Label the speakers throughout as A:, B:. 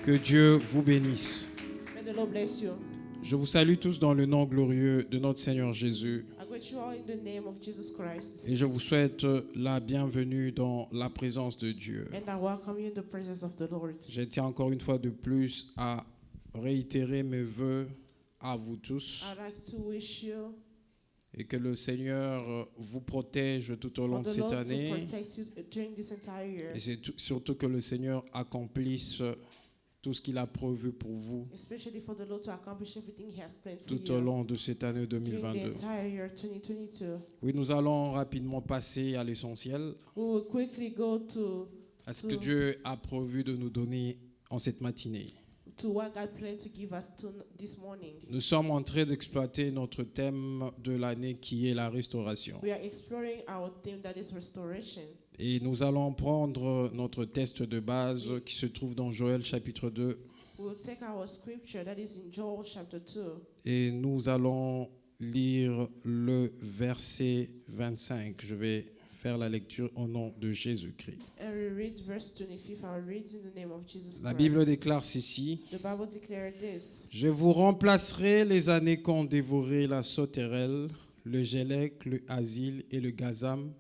A: Que Dieu vous bénisse.
B: May the Lord bless you.
A: Je vous salue tous dans le nom glorieux de notre Seigneur Jésus
B: I greet you all in the name of Jesus Christ,
A: et je vous souhaite la bienvenue dans la présence de Dieu.
B: and I welcome you in the presence of the Lord.
A: Je tiens encore une fois de plus à réitérer mes vœux à vous tous
B: I'd like to wish you
A: et que le Seigneur vous protège tout au
B: for
A: long de
B: the
A: cette
B: Lord to
A: année
B: protect you during this entire year,
A: et c'est surtout que le Seigneur accomplisse tout ce qu'il a prévu pour vous
B: especially for the Lord to accomplish everything He has planned for
A: tout au
B: you
A: long de cette année
B: during the
A: 2022.
B: entire year 2022.
A: Oui, nous allons rapidement passer à l'essentiel,
B: We will quickly go to
A: à ce que Dieu a prévu de nous donner en cette matinée.
B: what God planned to give us this morning.
A: Nous sommes en train d'exploiter notre thème de l'année qui est la restauration.
B: We are exploring our theme that is restoration.
A: Et nous allons prendre notre texte de base qui se trouve dans Joël chapitre 2
B: We will take our scripture that is in Joel chapter 2,
A: et nous allons lire le verset 25. Je vais faire la lecture au nom de Jésus-Christ.
B: and we read verse 25. I will read in the name of Jesus
A: La
B: Christ.
A: Bible déclare ceci:
B: The Bible declared this:
A: Je vous remplacerai les années qu'ont dévoré la sauterelle, le gélec, le asile et le gazam,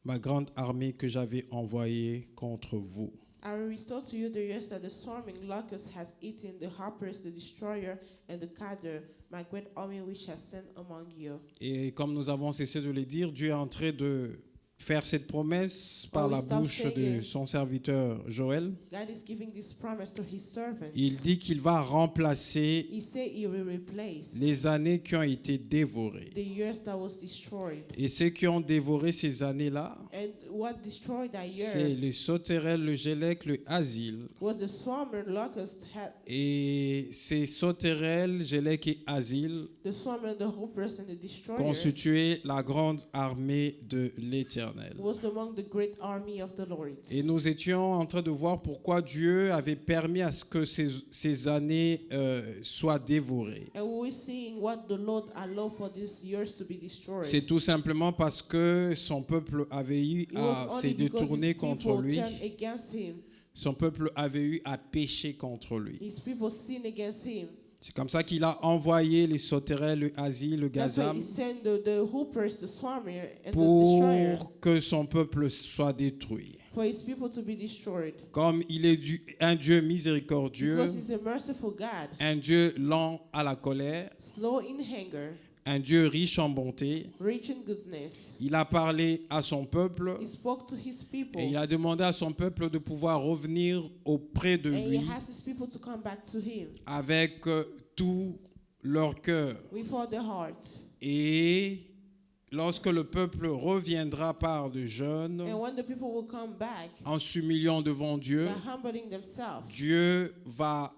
A: ma grande armée que j'avais envoyée contre vous.
B: I will restore to you the years that the swarming locust has eaten, the hoppers, the destroyer, and the cadder, my great army which has sent among you.
A: Et comme nous avons cessé de le dire, Dieu est en train de faire cette promesse par la bouche de son serviteur Joël.
B: God is giving this promise to His servant.
A: Il dit qu'il va remplacer
B: He said He will replace
A: les années qui ont été dévorées.
B: the years that was destroyed.
A: Et ceux qui ont dévoré ces années-là,
B: And what destroyed that
A: c'est
B: year
A: les sauterelles, le gélec, le asile.
B: was the swarmer locust,
A: Et ces sauterelles, gélec et asile
B: the swarmer, the hoppers, and the destroyer
A: constituaient la grande armée de l'Éternel.
B: was among the great army of the Lord.
A: Et nous étions en train de voir pourquoi Dieu avait permis à ce que ces années soient dévorées.
B: And we were seeing what the Lord allowed for these years to be destroyed.
A: C'est tout simplement parce que son peuple avait eu
B: It
A: à
B: was
A: se
B: only because
A: détourner
B: his
A: contre
B: people
A: lui.
B: turned against him.
A: Son peuple avait eu à pécher contre lui.
B: His people sinned against him.
A: C'est comme ça qu'il a envoyé les sauterelles, le asile, le
B: That's why
A: gazam
B: he sent the hoopers, the swarmer, and the destroyer
A: pour que son peuple soit détruit.
B: for his people to be destroyed.
A: Comme il est un Dieu miséricordieux,
B: Because he's a merciful God,
A: un Dieu lent à la colère,
B: slow in anger,
A: un Dieu riche en bonté,
B: rich in goodness.
A: il a parlé à son peuple
B: He spoke to his people,
A: et il a demandé à son peuple de pouvoir revenir auprès de
B: and he
A: lui
B: asked his people to come back to him
A: avec tout leur cœur.
B: with all their heart.
A: Et lorsque le peuple reviendra par le jeûne,
B: And when the people will come back
A: en s'humiliant devant Dieu,
B: by humbling themselves,
A: Dieu va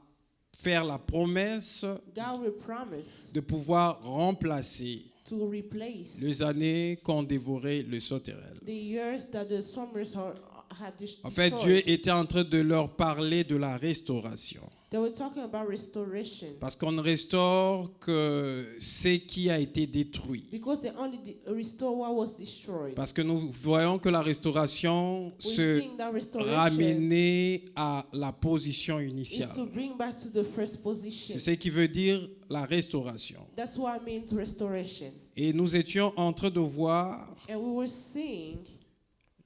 A: faire la promesse
B: God will promise
A: de pouvoir remplacer
B: to replace
A: les années qu'ont dévoré le sauterelle.
B: the years that the swarmers had
A: En fait,
B: destroyed.
A: Dieu était en train de leur parler de la restauration.
B: They were talking about restoration.
A: Parce qu'on ne restaure que ce qui a été détruit.
B: Because they only restore what was destroyed.
A: Parce que nous voyons que la restauration
B: We
A: se
B: think that restoration
A: ramenait à la position
B: is
A: initiale.
B: to bring back to the first
A: C'est
B: position.
A: ce qui veut dire la restauration.
B: That's what it means restoration.
A: Et nous étions en train de voir,
B: And we were seeing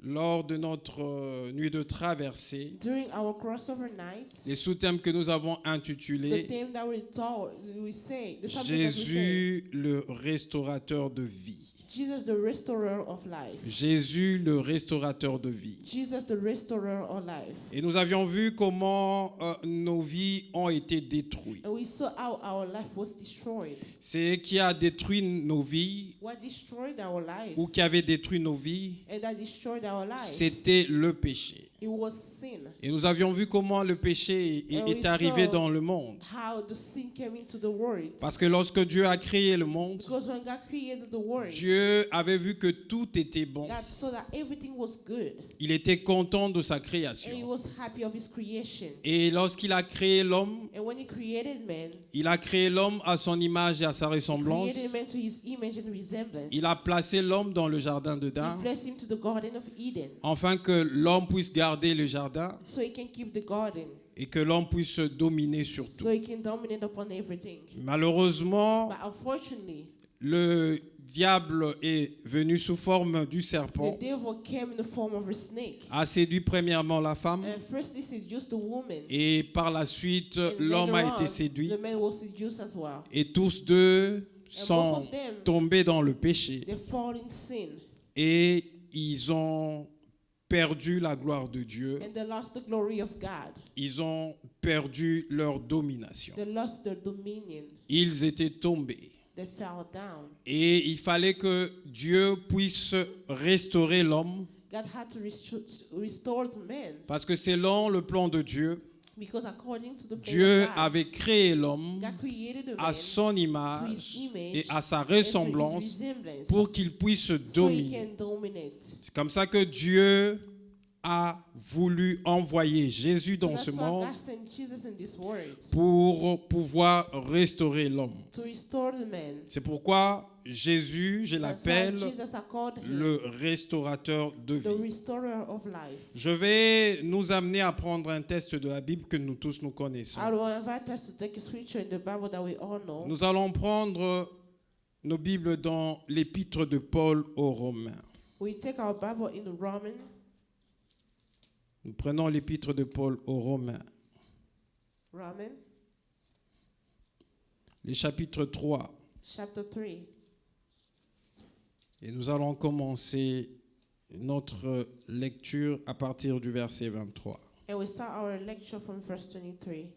A: lors de notre nuit de traversée,
B: during our crossover nights,
A: les sous-thèmes que nous avons
B: the
A: intitulés
B: theme that we say, the subject that we say,
A: Jésus, le restaurateur de vie.
B: Jesus the restorer of life.
A: Jésus, le restaurateur de vie.
B: Jesus the restorer of life.
A: Et nous avions vu comment nos vies ont été détruites.
B: And we saw how our life was destroyed.
A: Ce qui a détruit nos vies,
B: What destroyed our life
A: ou qui avait détruit nos vies,
B: and that destroyed our life,
A: c'était le péché.
B: it was sin.
A: Et nous avions vu comment le péché est arrivé dans le monde.
B: How the sin came into the world.
A: Parce que lorsque Dieu a créé le monde,
B: Because when God created the world,
A: Dieu avait vu que tout était bon.
B: God saw that everything was good.
A: Il était content de sa
B: And he
A: création.
B: was happy of his creation.
A: Et lorsqu'il a créé l'homme,
B: And when he created man,
A: il a créé l'homme à son image et à sa ressemblance.
B: created man to his image and resemblance.
A: Il a placé l'homme dans le jardin
B: He
A: d'Éden,
B: placed him to the Garden of Eden
A: afin que l'homme puisse garder le jardin
B: so he can keep the garden
A: et que l'homme puisse dominer sur tout.
B: so he can dominate upon everything.
A: Malheureusement,
B: But unfortunately,
A: le diable est venu sous forme du
B: the
A: serpent,
B: devil came in the form of a snake.
A: a séduit premièrement la femme
B: And first he seduced the woman.
A: et par la suite
B: And
A: l'homme a
B: later
A: été
B: on,
A: séduit
B: the man was seduced as well.
A: et tous deux
B: both
A: sont
B: of them,
A: tombés dans le péché
B: they fall in sin.
A: et ils ont perdu la gloire de Dieu,
B: And they lost the glory of God.
A: ils ont perdu leur domination.
B: They lost their dominion.
A: Ils étaient tombés.
B: They fell down.
A: Et il fallait que Dieu puisse restaurer l'homme
B: God had to restore the man
A: parce que selon le plan de Dieu,
B: because according to the plan
A: Dieu
B: of God,
A: avait créé l'homme
B: God created a
A: à
B: man
A: son
B: to his
A: image
B: image
A: et à sa
B: and to his
A: ressemblance
B: resemblance
A: pour qu'il puisse
B: so he
A: dominer.
B: can dominate.
A: C'est comme ça que Dieu a voulu envoyer Jésus
B: So
A: dans
B: that's
A: ce
B: why
A: monde
B: God sent Jesus in this world
A: pour pouvoir restaurer l'homme.
B: to restore the man.
A: C'est pourquoi Jésus, je
B: That's why
A: l'appelle
B: Jesus are called him
A: le restaurateur de
B: the
A: vie.
B: restorer of life.
A: Je vais nous amener à prendre un texte de la Bible que nous tous nous connaissons.
B: I will invite us to take a scripture in the Bible that we all know.
A: Nous allons prendre nos Bibles dans l'épître de Paul aux Romains.
B: We take our Bible in Romans,
A: Nous prenons l'épître de Paul aux Romains, le chapitre 3,
B: chapter 3.
A: et nous allons commencer notre lecture à partir du verset 23.
B: And we start our lecture from verse 23.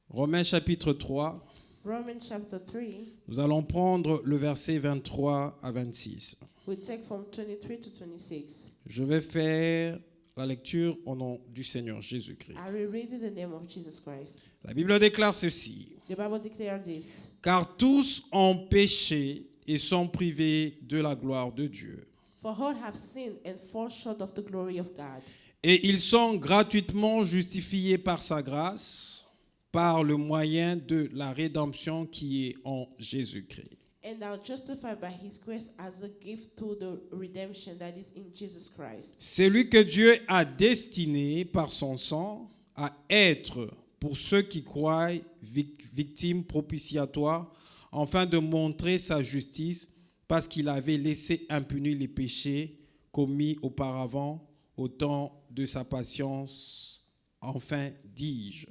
A: Romains chapitre 3,
B: Romans chapter 3,
A: nous allons prendre le verset 23 à 26.
B: we take from 23 to 26.
A: Je vais faire la lecture au nom du Seigneur Jésus-Christ.
B: I will read in the name of Jesus Christ.
A: La Bible déclare ceci.
B: The Bible declares this.
A: Car tous ont péché et sont privés de la gloire de Dieu.
B: For all have sinned and fall short of the glory of God.
A: Et ils sont gratuitement justifiés par sa grâce, par le moyen de la rédemption qui est en Jésus-Christ.
B: And are justified by his grace as a gift to the redemption that is in Jesus Christ.
A: C'est lui que Dieu a destiné par son sang à être, pour ceux qui croient, victime propitiatoire, afin de montrer sa justice, parce qu'il avait laissé impunis les péchés commis auparavant au temps de sa patience. Enfin, dis-je.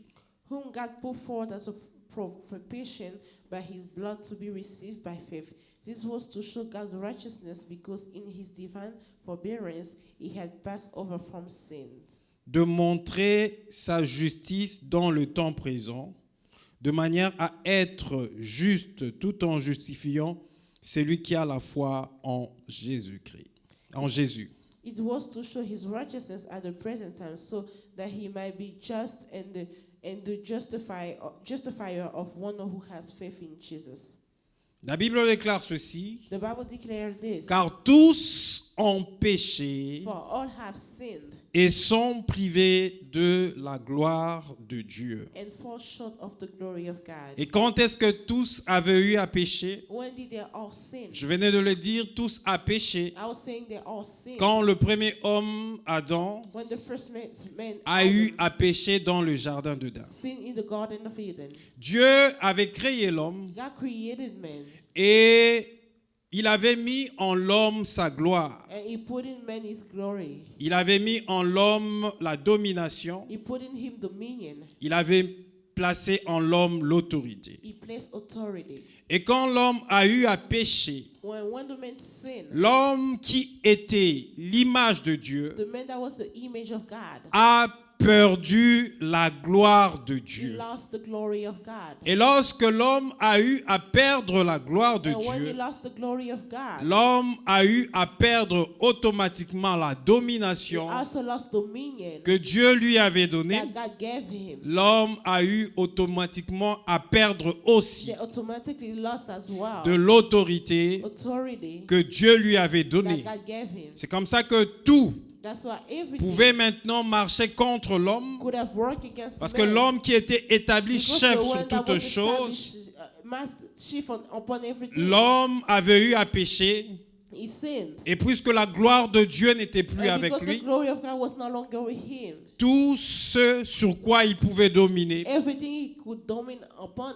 B: Whom God put forth as a propitiation by his blood to be received by faith. This was to show God's righteousness, because in his divine forbearance he had passed over from sin.
A: De montrer sa justice dans le temps présent, de manière à être juste tout en justifiant celui qui a la foi en Jésus-Christ, en Jésus.
B: It was to show his righteousness at the present time, so that he might be just and the justifier of one who has faith in Jesus.
A: La Bible déclare ceci,
B: The Bible declares this.
A: car tous ont péché
B: For all have sinned
A: et sont privés de la gloire de Dieu.
B: and fall short of the glory of God.
A: Et quand est-ce que tous avaient eu à pécher?
B: When did they all sin?
A: Je venais de le dire, tous à péché.
B: I was saying they all sinned.
A: Quand le premier homme, Adam,
B: When the first man
A: a eu à pécher dans le jardin d'Éden.
B: sinned in the Garden of Eden,
A: Dieu avait créé l'homme
B: God created man
A: et il avait mis en l'homme sa gloire.
B: and he put in man his glory.
A: Il avait mis en l'homme la domination.
B: He put in him dominion.
A: Il avait placé en l'homme l'autorité.
B: He placed authority.
A: Et quand l'homme a eu à pécher,
B: When the man sinned,
A: l'homme qui était l'image de Dieu
B: the man that was the image of God,
A: a perdu la gloire de
B: he
A: Dieu.
B: lost the glory of God.
A: Et lorsque l'homme a eu à perdre la gloire de
B: And when he
A: Dieu,
B: lost the glory of God,
A: l'homme a eu à perdre automatiquement la
B: he
A: domination
B: also lost dominion
A: que Dieu lui avait donnée.
B: that God gave him.
A: L'homme a eu automatiquement à perdre aussi
B: They automatically lost as well
A: de l'autorité
B: authority
A: que Dieu lui avait
B: that
A: donnée.
B: God gave him.
A: C'est comme ça que tout
B: That's why everything
A: pouvait maintenant marcher contre l'homme,
B: could have worked against
A: parce que
B: man.
A: l'homme qui était établi
B: Because
A: chef
B: the
A: sur
B: one that
A: toutes
B: was
A: choses,
B: established, master chief upon everything.
A: l'homme avait eu à pécher
B: he sinned.
A: Et puisque la gloire de Dieu n'était plus
B: And
A: avec
B: because
A: lui,
B: the glory of God was no longer with him,
A: tout ce sur quoi il pouvait dominer
B: everything he could dominate upon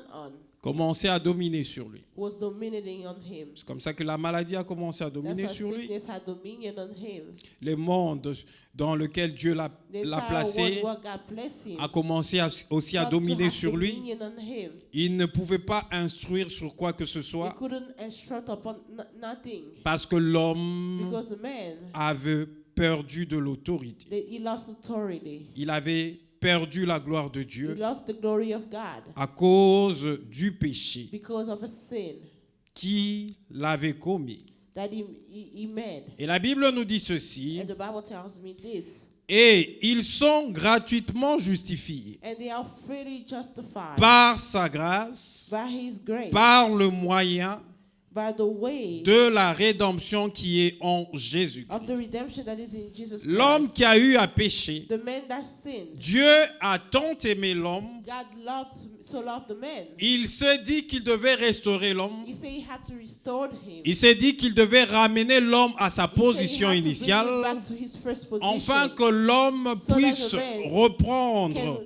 A: commençait à dominer sur lui.
B: was dominating on him.
A: C'est comme ça que la maladie a commencé à
B: That's
A: dominer
B: why
A: sur lui.
B: sickness had dominion on him.
A: Le monde dans lequel Dieu l'a
B: The entire
A: placé
B: world where God placed him
A: a commencé aussi à
B: got to
A: dominer
B: have
A: sur lui.
B: dominion on him.
A: Il ne pouvait pas instruire sur quoi que ce
B: He
A: soit
B: couldn't instruct upon nothing
A: parce que l'homme
B: because the man,
A: avait perdu de l'autorité.
B: he lost authority.
A: Il avait perdu la gloire de
B: He
A: Dieu
B: lost the glory of God
A: à cause du péché
B: because of a sin
A: qui l'avait commis.
B: that he made.
A: Et la Bible nous dit ceci,
B: And the Bible tells me this.
A: et ils sont gratuitement justifiés
B: And they are freely justified
A: par sa grâce,
B: by his grace,
A: par le moyen
B: by the way
A: de la rédemption qui est en
B: of
A: Jésus-Christ.
B: the redemption that is in Jesus
A: L'homme
B: Christ.
A: qui a eu à pécher,
B: The man that sinned,
A: Dieu a tant aimé l'homme,
B: God loved the man.
A: il s'est dit qu'il devait restaurer l'homme.
B: He said he had to restore him.
A: Il s'est dit qu'il devait ramener l'homme à sa
B: He said he
A: position
B: had to bring him
A: initiale,
B: back to his first position,
A: afin que l'homme
B: so that
A: puisse
B: the man
A: reprendre
B: can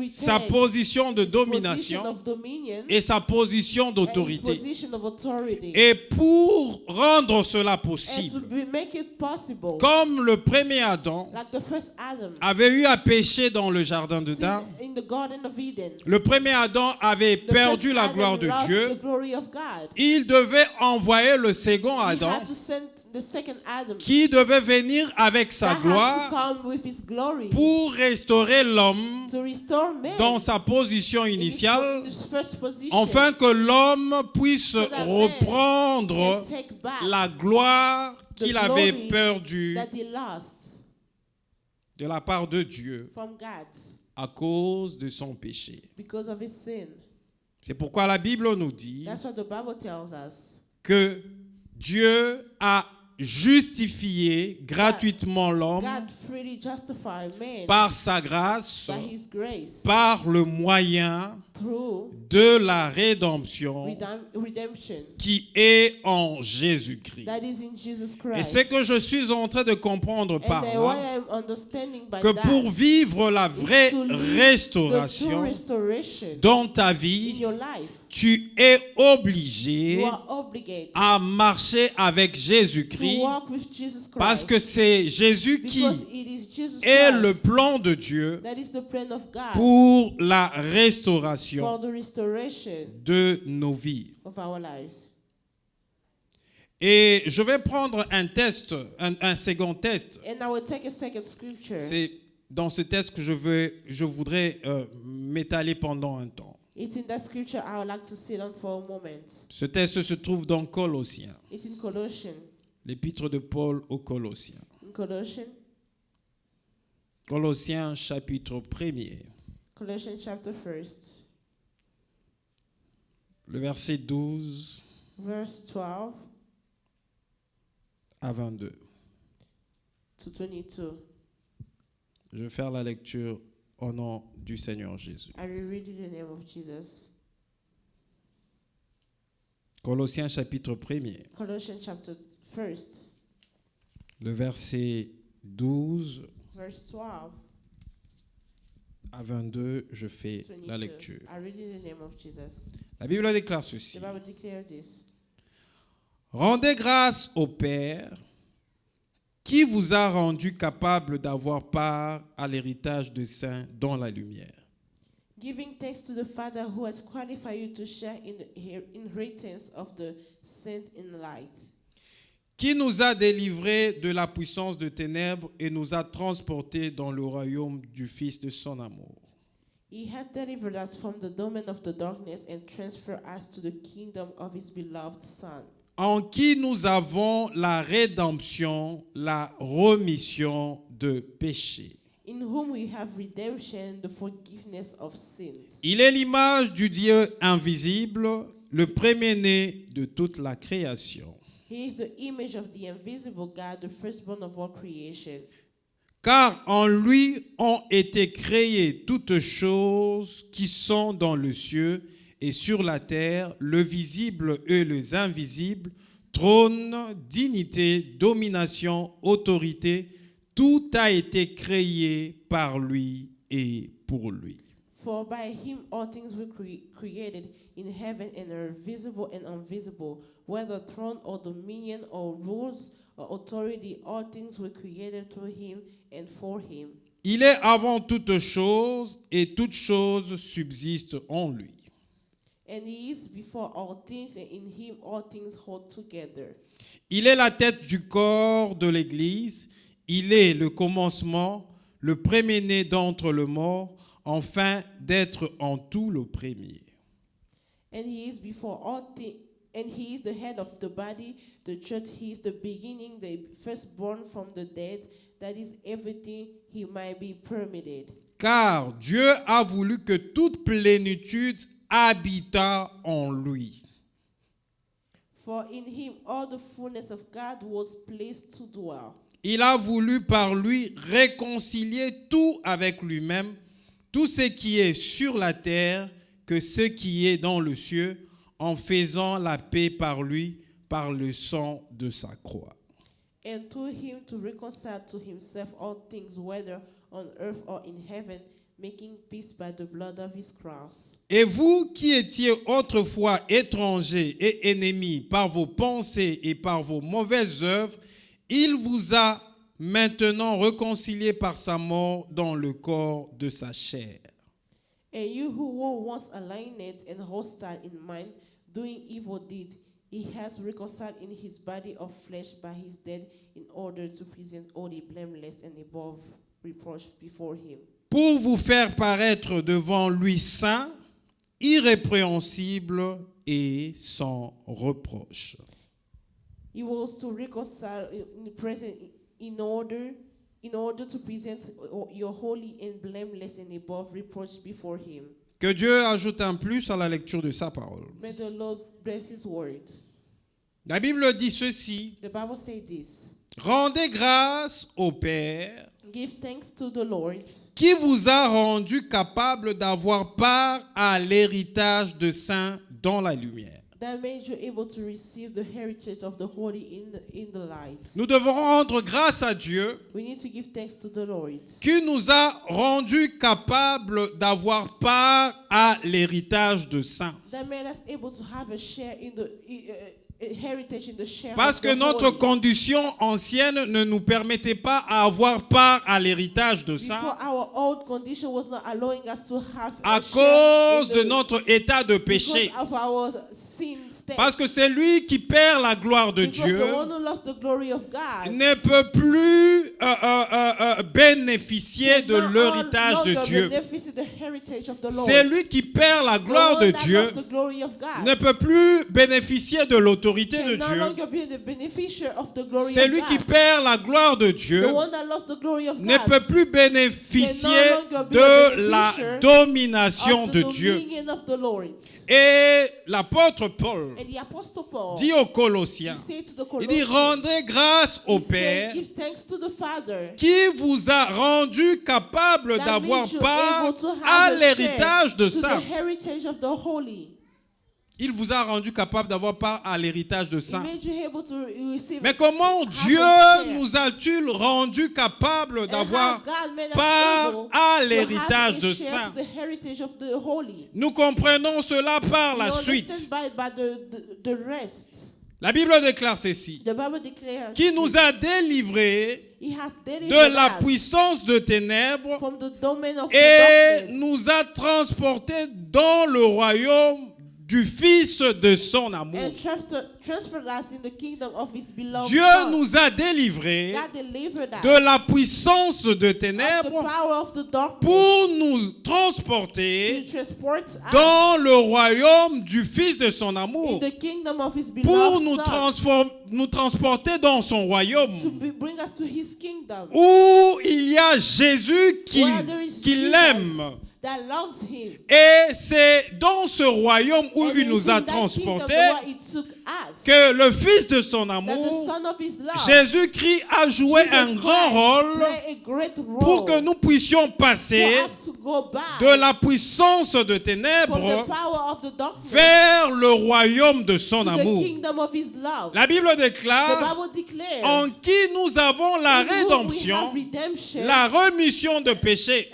A: sa
B: retain
A: position de
B: his position
A: domination
B: of dominion
A: et sa position
B: and his
A: d'autorité.
B: position of authority.
A: Et pour rendre cela
B: And to
A: possible,
B: make it possible,
A: comme le premier Adam
B: like the first Adam
A: avait eu à pécher dans le jardin de
B: sinned
A: Dan,
B: in the Garden of Eden,
A: le premier Adam avait
B: the
A: perdu
B: first
A: la
B: Adam
A: gloire de
B: lost
A: Dieu.
B: the glory of God.
A: Il devait envoyer le second
B: He
A: Adam
B: had to send the second Adam
A: qui devait venir avec sa
B: that had to
A: gloire
B: come with his glory
A: pour restaurer l'homme
B: to restore man
A: dans sa position
B: in
A: initiale,
B: his first position,
A: afin que l'homme puisse
B: so that man
A: reprendre
B: can take back
A: la gloire
B: the
A: qu'il avait
B: glory
A: perdue
B: that he lost
A: de la part de Dieu
B: from God
A: à cause de son péché.
B: because of his sin.
A: C'est pourquoi la Bible nous dit
B: That's what the Bible tells us.
A: que Dieu a justifié gratuitement l'homme
B: God freely justified man
A: par sa grâce,
B: by his grace
A: par le moyen
B: through
A: de la rédemption
B: redemption
A: qui est en Jésus-Christ.
B: that is in Jesus
A: Et
B: Christ.
A: c'est que je suis en train de comprendre par
B: And then what
A: là
B: I'm understanding by
A: que
B: that
A: pour vivre la vraie
B: is to live the true
A: restauration
B: restoration
A: dans ta
B: in
A: vie,
B: your life.
A: tu es obligé
B: You are obligated
A: à marcher avec
B: to
A: Jésus-Christ
B: walk with Jesus Christ
A: parce que c'est Jésus qui
B: because it is Jesus
A: est le
B: Christ
A: plan de Dieu
B: that is the plan of God
A: pour la
B: for
A: restauration
B: the restoration
A: de nos vies.
B: of our lives.
A: Et je vais prendre un test, un second test.
B: And I will take a second scripture.
A: C'est dans ce test que je voudrais m'étaler pendant un temps.
B: It's in that scripture I would like to sit on for a moment.
A: Ce test se trouve dans Colossiens,
B: It's in Colossians.
A: l'épître de Paul aux Colossiens.
B: In Colossians.
A: Colossiens chapitre 1er,
B: Colossians chapter 1,
A: le verset 12
B: verse 12
A: à 22.
B: to 22.
A: Je vais faire la lecture au nom du Seigneur Jésus.
B: I will read in the name of Jesus.
A: Colossiens chapitre 1er,
B: Colossians chapter 1,
A: le verset 12
B: verse 12
A: à 22, je fais
B: to 22.
A: la lecture.
B: I read in the name of Jesus.
A: La Bible déclare ceci.
B: The Bible declares this.
A: Rendez grâce au Père qui vous a rendu capable d'avoir part à l'héritage des saints dans la lumière.
B: Giving thanks to the Father who has qualified you to share in the inheritance of the saints in light.
A: Qui nous a délivrés de la puissance de ténèbres et nous a transportés dans le royaume du Fils de son amour.
B: He hath delivered us from the domain of the darkness and transferred us to the kingdom of his beloved Son,
A: En qui nous avons la rédemption, la remission de péchés.
B: in whom we have redemption, the forgiveness of sins.
A: Il est l'image du Dieu invisible, le premier-né de toute la création.
B: He is the image of the invisible God, the firstborn of all creation.
A: Car en lui ont été créées toutes choses qui sont dans le ciel et sur la terre, le visible et les invisibles, trône, dignité, domination, autorité, tout a été créé par lui et pour lui.
B: For by him all things were created in heaven and earth, visible and invisible, whether throne or dominion or rules or authority, all things were created through him and for him.
A: Il est avant toute chose et toute chose subsiste en lui.
B: And he is before all things, and in him all things hold together.
A: Il est la tête du corps de l'Église. Il est le commencement, le premier-né d'entre les morts, afin d'être en tout le premier.
B: And he is before all things, and he is the head of the body, the church. He is the beginning, the firstborn from the dead, that is everything he might be permitted.
A: Car Dieu a voulu que toute plénitude habitât en lui.
B: For in him all the fullness of God was placed to dwell.
A: Il a voulu par lui réconcilier tout avec lui-même, tout ce qui est sur la terre que ce qui est dans le ciel, en faisant la paix par lui, par le sang de sa croix.
B: And through him to reconcile to himself all things, whether on earth or in heaven, making peace by the blood of his cross.
A: Et vous qui étiez autrefois étrangers et ennemis par vos pensées et par vos mauvaises œuvres, il vous a maintenant réconciliés par sa mort dans le corps de sa chair.
B: And you who were once alienate and hostile in mind, doing evil deeds, he has reconciled in his body of flesh by his death, in order to present holy, blameless, and above reproach before him.
A: Pour vous faire paraître devant lui saint, irrépréhensible et sans reproche.
B: He was to reconcile in the present in order to present your holy and blameless and above reproach before him.
A: Que Dieu ajoute un plus à la lecture de sa parole.
B: May the Lord bless his word.
A: La Bible dit ceci:
B: The Bible says this.
A: rendez grâce au Père
B: Give thanks to the Lord,
A: qui vous a rendu capable d'avoir part à l'héritage de saints dans la lumière.
B: that made you able to receive the heritage of the holy in the light.
A: Nous devons rendre grâce à Dieu
B: We need to give thanks to the Lord,
A: qui nous a rendu capable d'avoir part à l'héritage de saints.
B: that made us able to have a share in the heritage in the share
A: Parce
B: of
A: que
B: the
A: notre
B: holy.
A: condition ancienne ne nous permettait pas à avoir part à l'héritage de
B: Before
A: saints
B: our old condition was not allowing us to have
A: à
B: a share
A: cause
B: in
A: de
B: the-
A: notre état de péché.
B: because of our sin state.
A: Parce que c'est lui qui perd la gloire de
B: Because
A: Dieu,
B: the one who lost the glory of God
A: ne peut plus bénéficier de
B: cannot
A: l'héritage de
B: longer
A: Dieu.
B: benefice the heritage of the Lord.
A: C'est lui qui perd la
B: The
A: gloire
B: one
A: de
B: that
A: Dieu,
B: lost the glory of God
A: ne peut plus bénéficier de l'autorité de
B: can no
A: Dieu.
B: longer be the beneficiary of the glory
A: C'est
B: of
A: lui
B: God.
A: qui perd la gloire de Dieu,
B: The one that lost the glory of
A: ne
B: God
A: peut plus bénéficier
B: can no longer be
A: de
B: the
A: la
B: beneficiary
A: domination
B: of the
A: de Dieu.
B: dominion of the Lord.
A: Et l'apôtre Paul
B: And the apostle Paul,
A: dit aux
B: he
A: Colossiens,
B: said to the
A: il dit:
B: Colossians,
A: rendez grâce au
B: he said,
A: Père
B: give thanks to the Father
A: qui vous a rendu capable
B: that
A: d'avoir
B: made you
A: part
B: able to have
A: à
B: a
A: l'héritage
B: share
A: de
B: to
A: ça.
B: the heritage of the holy.
A: Il vous a rendu capable d'avoir part à l'héritage de
B: He
A: ça.
B: made you able to receive.
A: Mais comment
B: have
A: Dieu
B: a share.
A: nous a-t-il rendu capable
B: And
A: d'avoir
B: how God made us
A: part
B: able
A: à
B: to
A: l'héritage
B: have
A: de
B: a share
A: ça?
B: to the heritage of the holy.
A: Nous comprenons cela par la
B: We
A: suite.
B: understand by the rest.
A: La Bible déclare ceci:
B: The Bible declares
A: qui nous a délivrés
B: He has delivered
A: de la
B: us
A: puissance de ténèbres
B: from the domain of the
A: et
B: darkness
A: nous a transportés dans le royaume du Fils de son amour.
B: and transferred us in the kingdom of His beloved
A: Dieu
B: Son.
A: nous a délivrés
B: God delivered us
A: de la puissance de
B: of the
A: ténèbres
B: power of the darkness
A: pour nous
B: to
A: transporter
B: transport us
A: dans le royaume du Fils de son
B: in
A: amour,
B: the kingdom of His
A: pour
B: beloved Son,
A: nous transporter dans son royaume
B: to bring us to His kingdom
A: où il y a Jésus
B: where there is
A: qui
B: Jesus
A: l'aime.
B: that loves Him.
A: Et c'est dans ce royaume où
B: And
A: il
B: it
A: nous
B: is
A: a
B: in that kingdom
A: transportés
B: where He took us,
A: que le Fils de son
B: that the
A: amour,
B: Son of His love,
A: Jésus-Christ, a joué
B: Jesus
A: un
B: Christ,
A: grand rôle
B: play a great role
A: pour que nous puissions passer
B: for us to go back
A: de la puissance de
B: from the
A: ténèbres
B: power of the darkness
A: vers le royaume de son
B: to the
A: amour.
B: kingdom of his love.
A: La Bible
B: The
A: déclare
B: Bible declares
A: en qui nous avons la
B: in whom we
A: rédemption,
B: have redemption
A: la remission de péché.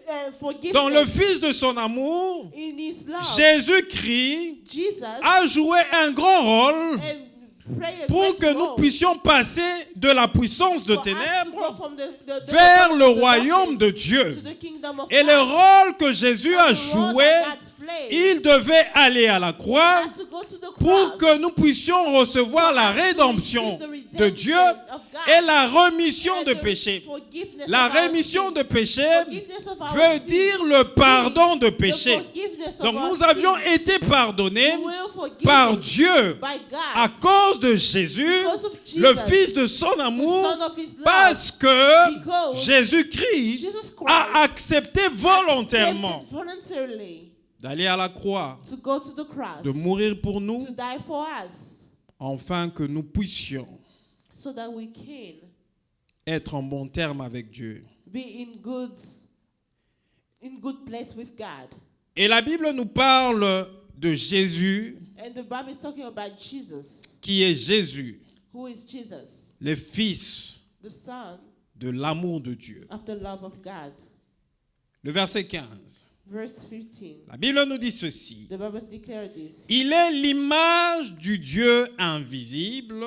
B: and forgiveness
A: Dans le Fils de son amour,
B: in his love.
A: Jésus-Christ
B: Jesus
A: a joué un grand rôle
B: and pray a
A: pour
B: great
A: que nous
B: role
A: puissions passer de la puissance de
B: for us to go
A: ténèbres
B: from the
A: vers
B: power
A: le
B: of the
A: royaume de
B: darkness
A: Dieu.
B: to the kingdom of
A: Et le
B: God.
A: rôle que Jésus a
B: And the role
A: joué,
B: that God's played,
A: il devait aller à la croix
B: had to go to the
A: pour
B: cross
A: que nous puissions recevoir la
B: for us to
A: rédemption
B: receive the
A: de
B: redemption
A: Dieu
B: of God
A: et la remission
B: and
A: de
B: the
A: péché.
B: forgiveness
A: La
B: of our
A: rémission
B: sin.
A: de péché
B: Forgiveness of our
A: veut
B: sin
A: dire le pardon de
B: means
A: péché.
B: the forgiveness of
A: Donc
B: our
A: nous avions
B: sins.
A: été pardonnés
B: We were forgiven
A: par Dieu
B: by God
A: à cause de Jésus,
B: because of Jesus,
A: le Fils de son
B: the
A: amour,
B: Son of his love,
A: parce que
B: because
A: Jésus-Christ
B: Jesus Christ
A: a accepté volontairement
B: accepted voluntarily
A: d'aller à la croix,
B: to go to the cross,
A: de mourir pour nous,
B: to die for us,
A: afin que nous puissions
B: so that we can
A: être en bon terme avec Dieu.
B: be in good place with God.
A: Et la Bible nous parle de Jésus,
B: And the Bible is talking about Jesus.
A: qui est Jésus,
B: Who is Jesus?
A: le Fils
B: The Son
A: de l'amour de Dieu.
B: of the love of God.
A: Le verset 15.
B: Verse 15.
A: La Bible nous dit ceci.
B: The Bible declares this.
A: Il est l'image du Dieu invisible,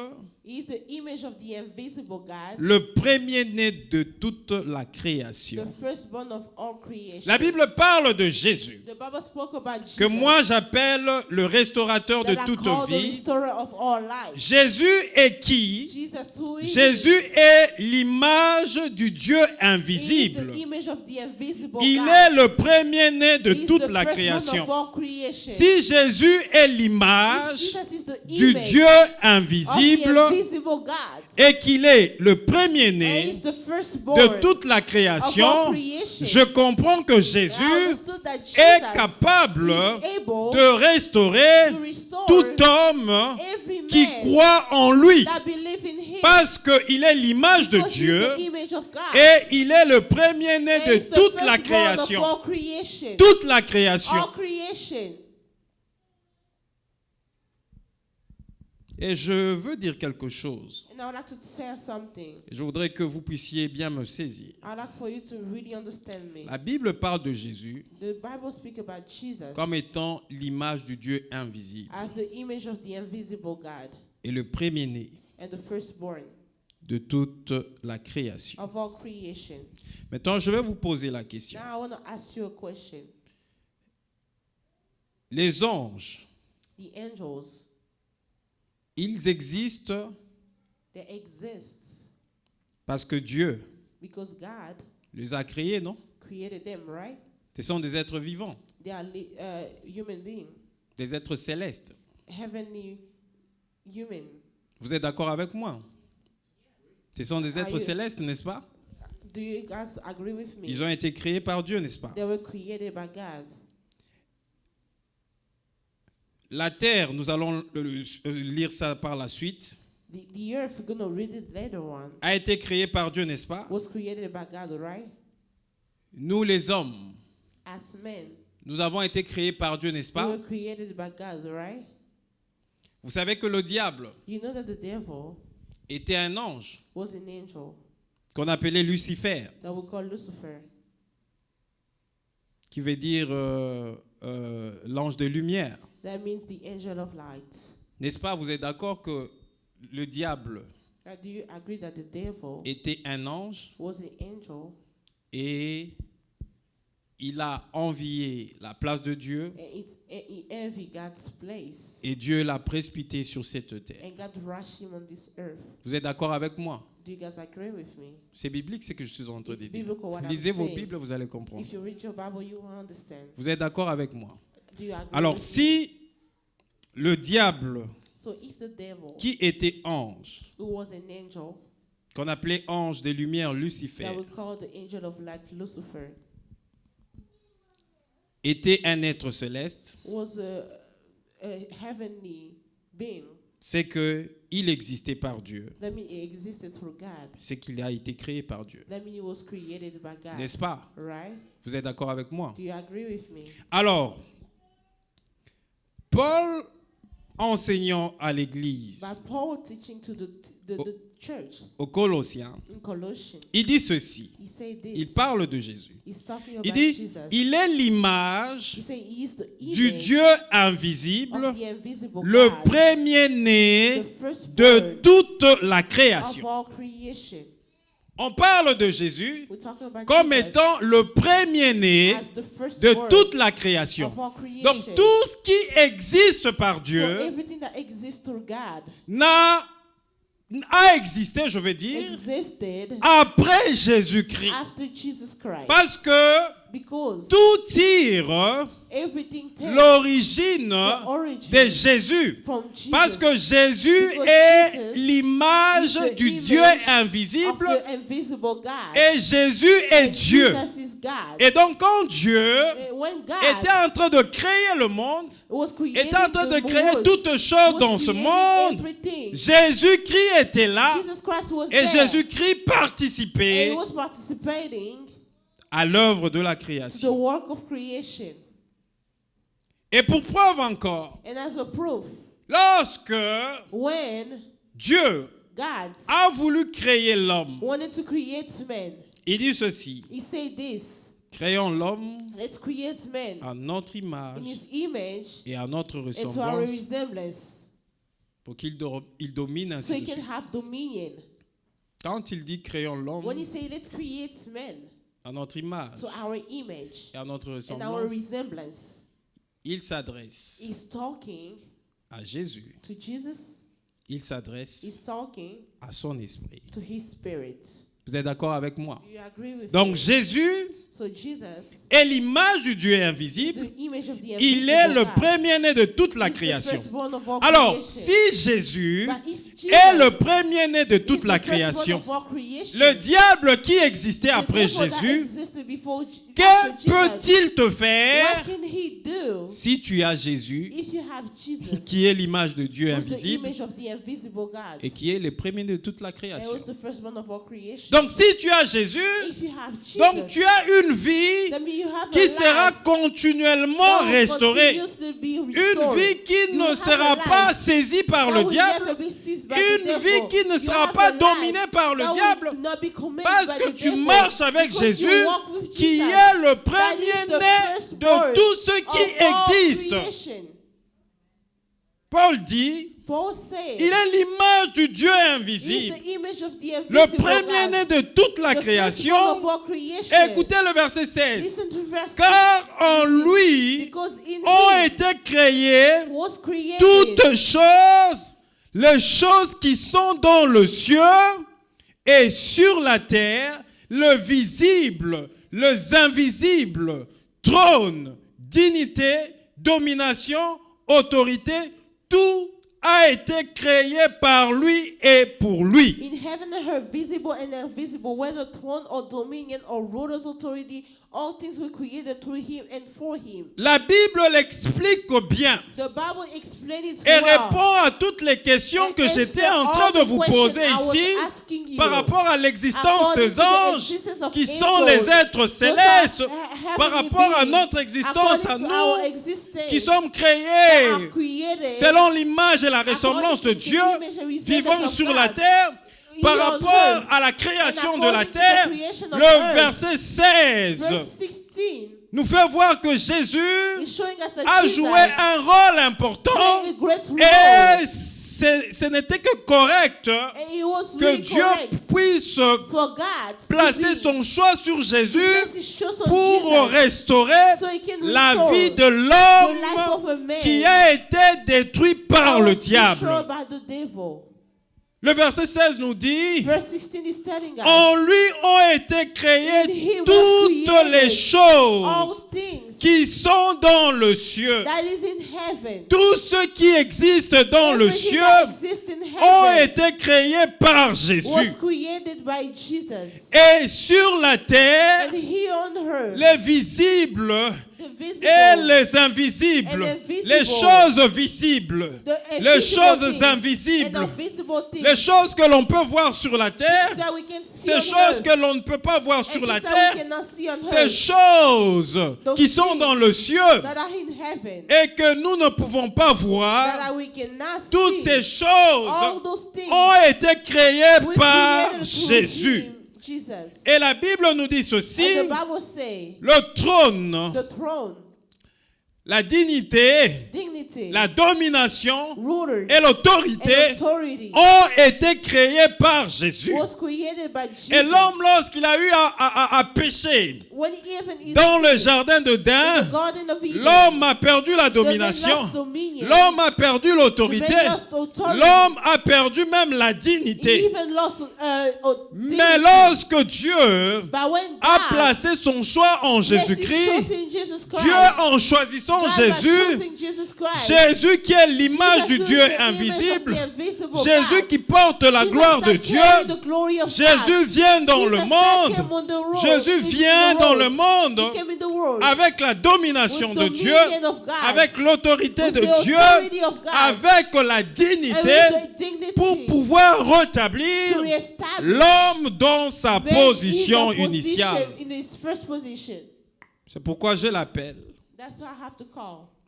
B: He is the image of the invisible God,
A: le premier-né de toute la
B: the
A: création.
B: firstborn of all creation.
A: La Bible parle de Jésus,
B: The Bible spoke about Jesus,
A: que moi j'appelle le restaurateur de
B: that I
A: toute
B: call the
A: vie.
B: restorer of all life.
A: Jésus est qui?
B: Jesus, who is
A: Jésus est l'image du Dieu
B: He is
A: invisible.
B: the image of the invisible
A: Il
B: God.
A: est le premier-né de
B: He is
A: toute
B: the
A: la
B: firstborn
A: création.
B: of all creation.
A: Si Jésus est l'image
B: Jesus is the
A: du
B: image
A: Dieu
B: of the
A: invisible
B: invisible God,
A: et qu'il est le
B: and
A: premier-né
B: he's the firstborn
A: de toute la
B: of all
A: création,
B: creation.
A: je comprends que
B: I
A: Jésus
B: understood that
A: est
B: Jesus
A: capable
B: is able
A: de restaurer
B: to restore
A: tout homme
B: every
A: qui
B: man
A: croit en lui,
B: that believe in him,
A: parce qu'il est l'image de
B: because he's
A: Dieu
B: the image of God,
A: et il est le premier-né
B: and
A: de
B: he's the
A: toute la
B: firstborn of
A: création.
B: all creation.
A: Toute la création.
B: All creation.
A: Et je veux dire quelque chose.
B: And I would like to say something.
A: Je voudrais que vous puissiez bien me saisir.
B: I would like for you to really understand me.
A: La Bible parle de Jésus
B: The Bible speaks about Jesus
A: comme étant l'image du Dieu invisible
B: as the image of the invisible God
A: et le premier-né
B: and the firstborn
A: de toute la création.
B: of all creation.
A: Maintenant, je vais vous poser la question.
B: Now I want to ask you a question.
A: Les anges,
B: The angels,
A: ils existent
B: they exist
A: parce que Dieu
B: because God
A: les a créés, non?
B: created them, right?
A: Ce sont des êtres vivants,
B: They are human beings,
A: des êtres célestes.
B: heavenly human.
A: Vous êtes d'accord avec moi? Ce sont des êtres
B: you-
A: célestes, n'est-ce pas?
B: Do you guys agree with me?
A: Ils ont été créés par Dieu, n'est-ce pas?
B: They were created by God.
A: La terre, nous allons lire ça par la suite,
B: The earth, we're going to read it later on,
A: a été créée par Dieu, n'est-ce pas?
B: was created by God, right?
A: Nous, les hommes,
B: As men,
A: nous avons été créés par Dieu, n'est-ce
B: we
A: pas?
B: were created by God, right?
A: Vous savez que le diable
B: You know that the devil
A: était un ange
B: was an angel
A: qu'on appelait Lucifer,
B: that we call Lucifer,
A: qui veut dire l'ange de lumière.
B: that means the angel of light.
A: N'est-ce pas? Vous êtes d'accord que le diable
B: Do you agree that the devil
A: était un ange
B: was an angel
A: et il a envié la place de Dieu
B: and he envied God's place,
A: et Dieu l'a précipité sur cette terre.
B: and God rushed him on this earth?
A: Vous êtes d'accord avec moi?
B: Do you guys agree with me?
A: C'est biblique ce que je suis en train de
B: It's
A: dire.
B: biblical what I'm
A: Lisez vos
B: saying.
A: Bibles, vous allez comprendre.
B: If you read your Bible, you will understand.
A: Vous êtes d'accord avec moi?
B: Do you agree
A: Alors,
B: with me?
A: si le diable,
B: So if the devil,
A: qui était ange,
B: who was an angel,
A: qu'on appelait ange des lumières Lucifer,
B: that we call the angel of light Lucifer,
A: était un être céleste,
B: was a heavenly being,
A: c'est qu'il existait par Dieu.
B: that means it existed through God.
A: C'est qu'il a été créé par Dieu.
B: That means it was created by God.
A: N'est-ce pas?
B: Right?
A: Vous êtes d'accord avec moi?
B: Do you agree with me?
A: Alors, Paul enseignant à l'église,
B: By Paul teaching to the church
A: aux Colossiens,
B: in Colossians,
A: il dit ceci.
B: he said this.
A: Il parle de Jésus.
B: He's talking
A: Il
B: about
A: dit,
B: Jesus.
A: il est l'image
B: He said he is the
A: du
B: image
A: Dieu invisible,
B: of the invisible
A: le
B: God,
A: premier
B: the firstborn
A: de toute la
B: of
A: création.
B: all creation.
A: On parle de Jésus
B: We're talking about
A: comme
B: Jesus
A: étant le premier-né
B: as the
A: de
B: firstborn
A: toute la création.
B: of all creation.
A: Donc tout ce qui existe par
B: So
A: Dieu
B: everything that exists through God
A: a existé, je veux dire,
B: existed
A: après Jésus-Christ.
B: after Jesus Christ.
A: Parce que
B: Because
A: tout tire
B: everything takes
A: l'origine
B: the origin
A: de Jésus.
B: from Jesus.
A: Parce que Jésus
B: Because
A: est
B: Jesus
A: l'image
B: is the
A: du
B: image
A: Dieu
B: of
A: invisible
B: the invisible God.
A: et Jésus est
B: And
A: Dieu.
B: Jesus is God.
A: Et donc quand Dieu
B: When God
A: était en train de créer le monde,
B: was creating
A: était en train de
B: the
A: créer
B: world,
A: toutes choses
B: was
A: dans ce
B: creating
A: monde,
B: everything.
A: Jésus-Christ était là
B: Jesus Christ was
A: et
B: there.
A: Jésus-Christ
B: And
A: participait
B: he was participating
A: à l'œuvre de la
B: to the
A: création.
B: work of creation.
A: Et pour preuve encore,
B: And as a proof,
A: lorsque
B: when
A: Dieu
B: God
A: a voulu créer l'homme,
B: wanted to create man,
A: il dit ceci:
B: he said this:
A: créons l'homme
B: let's create man
A: à notre
B: in
A: image
B: his image
A: et à notre
B: and to our
A: ressemblance
B: resemblance,
A: pour qu'il il domine
B: so
A: ainsi
B: he
A: de
B: can
A: suite.
B: have dominion.
A: Quand il dit créons
B: When
A: l'homme
B: he said let's create man
A: à notre image
B: to our image
A: et à notre
B: and our
A: ressemblance,
B: resemblance,
A: il s'adresse
B: he's talking
A: à Jésus,
B: to Jesus,
A: il s'adresse
B: he's talking
A: à son esprit.
B: to his spirit.
A: Vous êtes d'accord avec moi?
B: Do you agree with
A: Donc
B: me?
A: Jésus
B: So Jesus
A: est l'image du Dieu
B: is
A: invisible.
B: the image of the
A: Il est
B: invisible
A: le
B: God.
A: premier-né de toute la
B: He's the
A: création.
B: firstborn of all
A: Alors,
B: creation.
A: si Jésus
B: But if Jesus
A: est le premier-né de toute
B: is
A: la
B: the firstborn
A: création,
B: of all creation,
A: le diable qui existait
B: the
A: après
B: devil that
A: Jésus,
B: existed before
A: que
B: after Jesus,
A: peut-il te
B: what
A: faire
B: can he do
A: si tu as Jésus,
B: if you have Jesus,
A: qui est l'image de Dieu
B: who's the
A: invisible
B: image of the invisible God,
A: et qui est le premier-né de toute la
B: and
A: création?
B: was the firstborn of all creation?
A: Donc, si tu as Jésus,
B: If you have Jesus,
A: donc tu as une vie
B: then you have
A: qui
B: a
A: sera
B: life
A: continuellement
B: that will
A: restaurée.
B: continuously be
A: Une
B: restored.
A: vie qui
B: You
A: ne
B: have
A: sera
B: a
A: pas
B: life
A: saisie par
B: that
A: le
B: will
A: diable,
B: never be seized by the
A: une
B: devil.
A: vie qui ne
B: You
A: sera
B: have
A: pas
B: a life
A: dominée par le
B: that
A: diable,
B: will not be commanded
A: parce
B: by
A: que
B: the
A: tu
B: devil.
A: marches avec
B: Because you
A: Jésus,
B: walk with
A: qui
B: Jesus,
A: est le
B: that is the
A: premier-né
B: firstborn
A: de tout ce
B: of
A: qui
B: all
A: existe.
B: creation.
A: Paul dit,
B: Paul said,
A: il est l'image du Dieu
B: he is
A: invisible,
B: the image of the
A: le
B: invisible
A: premier-né
B: God,
A: de toute la
B: the
A: création.
B: firstborn of all creation.
A: Écoutez le verset 16.
B: Listen to verse
A: Car en
B: 16.
A: lui
B: Because in
A: ont
B: him
A: été créées
B: was created
A: toutes choses, les choses qui sont dans le ciel et sur la terre, le visible, les invisibles, trône, dignité, domination, autorité, tout a été créé par lui et pour lui.
B: in heaven and earth, visible and invisible, whether throne or dominion or ruler's authority, all things were created through him and for him.
A: La Bible l'explique bien
B: The Bible explains it
A: et
B: well.
A: répond à toutes les questions que j'étais en train de vous poser ici par rapport à l'existence des anges qui sont les êtres célestes, par rapport à notre existence à nous qui sommes créés selon l'image et la ressemblance de Dieu, vivant sur la terre, par rapport à la création de la terre. Le verset 16
B: Verse 16
A: nous fait voir que Jésus
B: is showing us that
A: a
B: Jesus
A: joué un rôle important
B: played a great role.
A: et ce n'était que correct
B: And it was
A: que
B: really
A: Dieu
B: correct
A: puisse
B: for God
A: placer
B: to
A: son choix sur Jésus
B: place his choice on
A: pour
B: Jesus
A: restaurer
B: so he can
A: la
B: restore
A: vie de
B: the life of a
A: l'homme
B: man
A: qui a été détruit par
B: that
A: le
B: was destroyed
A: diable.
B: by the devil.
A: Le verset 16 nous dit,
B: Verse 16 is telling us
A: en lui ont été créées
B: In him was
A: toutes les
B: created all
A: choses
B: things
A: qui sont dans le ciel.
B: that is in heaven.
A: Tout ce qui existe dans le
B: Everything
A: ciel
B: that exists in
A: ont
B: heaven
A: été créés par
B: was
A: Jésus.
B: created by Jesus.
A: Et sur la terre,
B: And here on earth,
A: les visibles, et les invisibles, les choses visibles, les choses invisibles, les choses que l'on peut voir sur la terre, ces choses que l'on ne peut pas voir sur la terre, ces choses qui sont dans le ciel et que nous ne pouvons pas voir, toutes ces choses ont été créées par Jésus. Et la Bible nous dit ceci, le trône, la dignité, la domination et l'autorité ont été créées par Jésus. Et l'homme, lorsqu'il a eu à pécher dans le jardin d'Éden, l'homme a perdu la domination, l'homme a perdu l'autorité, l'homme a perdu même la dignité. Mais lorsque Dieu a placé son choix en Jésus-Christ, Dieu en choisissant Jésus qui est l'image du Dieu invisible, Jésus qui porte la gloire de Dieu, Jésus vient dans le monde, Jésus vient dans le monde avec la domination de Dieu, avec l'autorité de Dieu, avec la dignité pour pouvoir rétablir l'homme dans sa position initiale. C'est pourquoi je l'appelle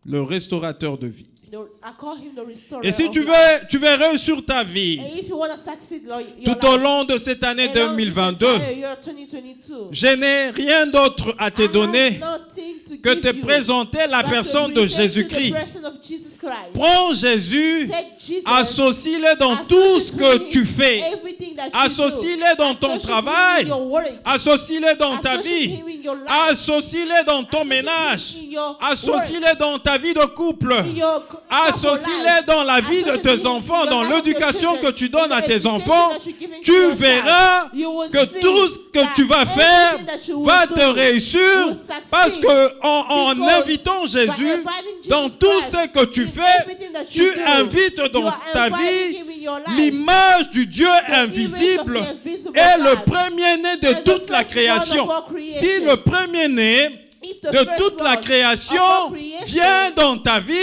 A: le restaurateur de vie. Et si tu veux réussir ta vie tout au long de cette année 2022, je n'ai rien d'autre à te donner que te présenter la personne de Jésus-Christ. Prends Jésus, associe-le dans tout ce que tu fais. Associe-le dans ton travail. Associe-le dans ta vie. Associe-le dans ton ménage. Associe-le dans ta vie de couple. Associe-les dans la vie de tes enfants, dans l'éducation que tu donnes à tes enfants. Tu verras que tout ce que tu vas faire va te réussir parce que en invitant Jésus dans tout ce que tu fais, tu invites dans ta vie l'image du Dieu invisible et le premier-né de toute la création. Si le premier-né de toute la création vient dans ta vie,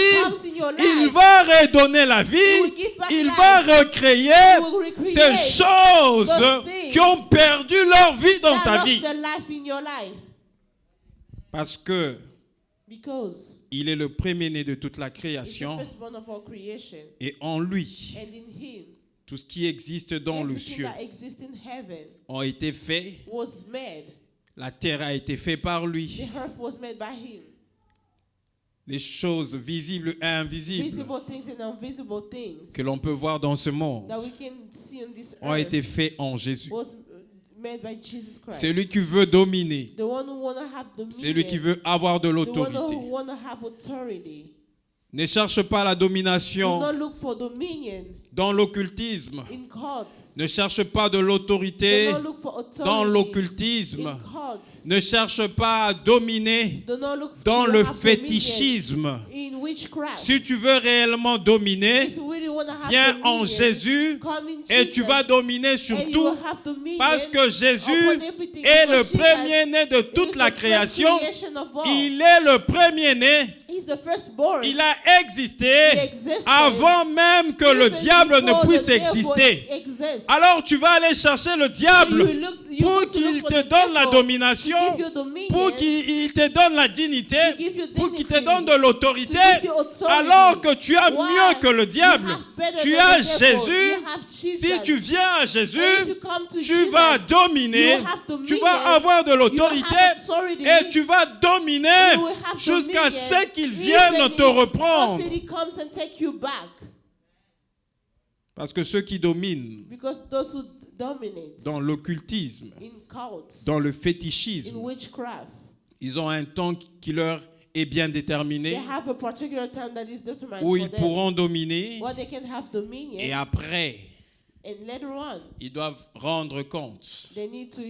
A: il va redonner la vie, il va recréer ces choses qui ont perdu leur vie dans ta vie. Parce que il est le premier-né de toute la création et en lui, tout ce qui existe dans le ciel a été fait. La terre a été faite par lui. Les choses visibles et invisibles que l'on peut voir dans ce monde ont été faites en Jésus. Celui qui veut dominer, celui qui veut avoir de l'autorité. Ne cherche pas la domination dans l'occultisme. Ne cherche pas de l'autorité dans l'occultisme. Ne cherche pas à dominer dans le fétichisme. Si tu veux réellement dominer, viens en Jésus et tu vas dominer sur tout parce que Jésus est le premier-né de toute la création. Il est le premier-né. Il a existé avant même que le diable ne puisse exister. Alors tu vas aller chercher le diable pour qu'il te donne la domination, pour qu'il te donne la dignité, pour qu'il te donne de l'autorité, alors que tu as mieux que le diable. Tu as Jésus. Si tu viens à Jésus, tu vas dominer, tu vas avoir de l'autorité et tu vas dominer jusqu'à ce qu'il vienne te reprendre. Parce que ceux qui dominent dans l'occultisme, dans le fétichisme, ils ont un temps qui leur est bien déterminé, où ils pourront dominer, et après,
B: And later on,
A: ils doivent rendre compte.
B: they need to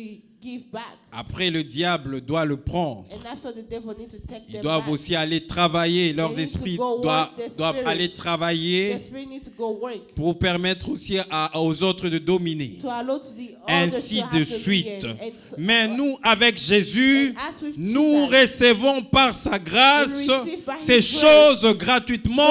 B: give back.
A: Après, le diable doit le prendre.
B: And after, the devil needs to take
A: Ils
B: them
A: doivent
B: back.
A: aussi aller travailler. Leurs
B: They need to
A: esprits
B: go
A: doivent,
B: work their
A: doivent
B: spirits.
A: aller travailler
B: The spirit needs to go work
A: pour permettre aussi aux autres de dominer.
B: to allow to the others
A: Ainsi
B: to have
A: de
B: dominion.
A: suite.
B: And
A: Mais nous, avec Jésus,
B: and as with
A: nous
B: Jesus,
A: recevons par sa grâce
B: we receive by
A: ces
B: His
A: choses gratuitement,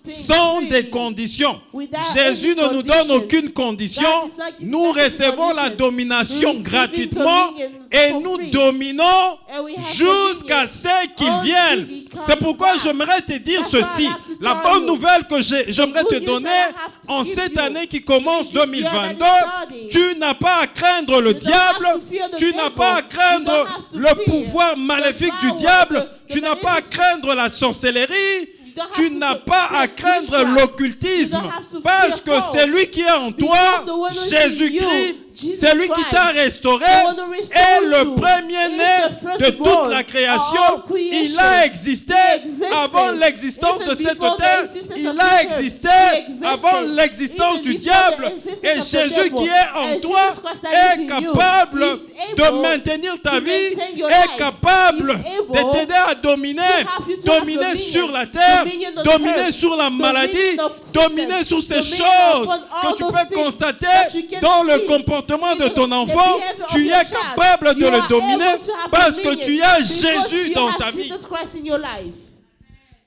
B: Those things
A: sans
B: freely,
A: des conditions.
B: without
A: Jésus
B: any
A: ne nous donne
B: condition.
A: aucune condition.
B: God is not giving
A: Nous
B: us any
A: recevons la
B: condition.
A: domination
B: Receiving
A: gratuitement
B: dominion
A: et
B: for
A: nous
B: free.
A: dominons
B: And we have
A: jusqu'à
B: dominion
A: ce qu'il
B: until
A: vienne.
B: He comes
A: C'est pourquoi
B: back.
A: j'aimerais te dire
B: That's why
A: ceci.
B: I like to
A: La
B: tell
A: bonne
B: you.
A: nouvelle que j'aimerais
B: The
A: te
B: good news
A: donner
B: that I have to
A: en
B: give
A: cette
B: you
A: année qui commence
B: this year that
A: 2022,
B: is starting.
A: tu n'as pas à craindre le
B: You don't
A: diable,
B: have to fear the
A: tu n'as
B: devil.
A: pas à
B: You
A: craindre
B: don't have to
A: le
B: fear
A: pouvoir
B: the
A: maléfique du
B: power,
A: diable,
B: the
A: tu n'as pas à
B: maleficence.
A: craindre la sorcellerie,
B: don't have
A: tu
B: to
A: n'as
B: fear
A: pas à craindre
B: witchcraft.
A: l'occultisme,
B: You don't have to
A: parce
B: fear
A: que
B: cults.
A: c'est lui qui est en toi,
B: Because the one who is in
A: Jésus-Christ,
B: you, Jesus
A: c'est lui qui t'a
B: Christ,
A: restauré,
B: the one who restored
A: est le
B: you,
A: premier-né
B: is the
A: de toute
B: firstborn
A: la
B: of
A: création.
B: all creation.
A: Il a existé
B: He existed
A: avant l'existence de
B: even
A: cette
B: before the
A: terre.
B: existence
A: Il
B: of
A: a
B: the earth.
A: existé
B: He existed
A: avant l'existence
B: even
A: du
B: before
A: diable.
B: the existence
A: Et
B: of the
A: Jésus
B: devil.
A: qui est en
B: And
A: toi
B: Jesus Christ that is
A: est
B: in you
A: capable
B: is
A: de
B: able
A: maintenir ta
B: to
A: vie,
B: maintain your
A: est
B: life.
A: capable
B: Is able
A: de t'aider à dominer,
B: to have you to have
A: dominer
B: dominion,
A: sur la terre,
B: dominion on
A: dominer
B: earth,
A: sur la maladie,
B: dominion of sickness,
A: dominer sur ces
B: dominion
A: choses
B: upon all
A: que tu
B: those
A: peux
B: things
A: constater
B: that you can
A: dans le
B: see
A: comportement de
B: in
A: ton
B: the
A: enfant.
B: behavior of
A: Tu
B: your
A: es
B: child.
A: capable de
B: You
A: le
B: are
A: dominer
B: able to have
A: parce que
B: dominion
A: tu as
B: because
A: Jésus
B: you
A: dans
B: have
A: ta vie.
B: Jesus Christ in your life.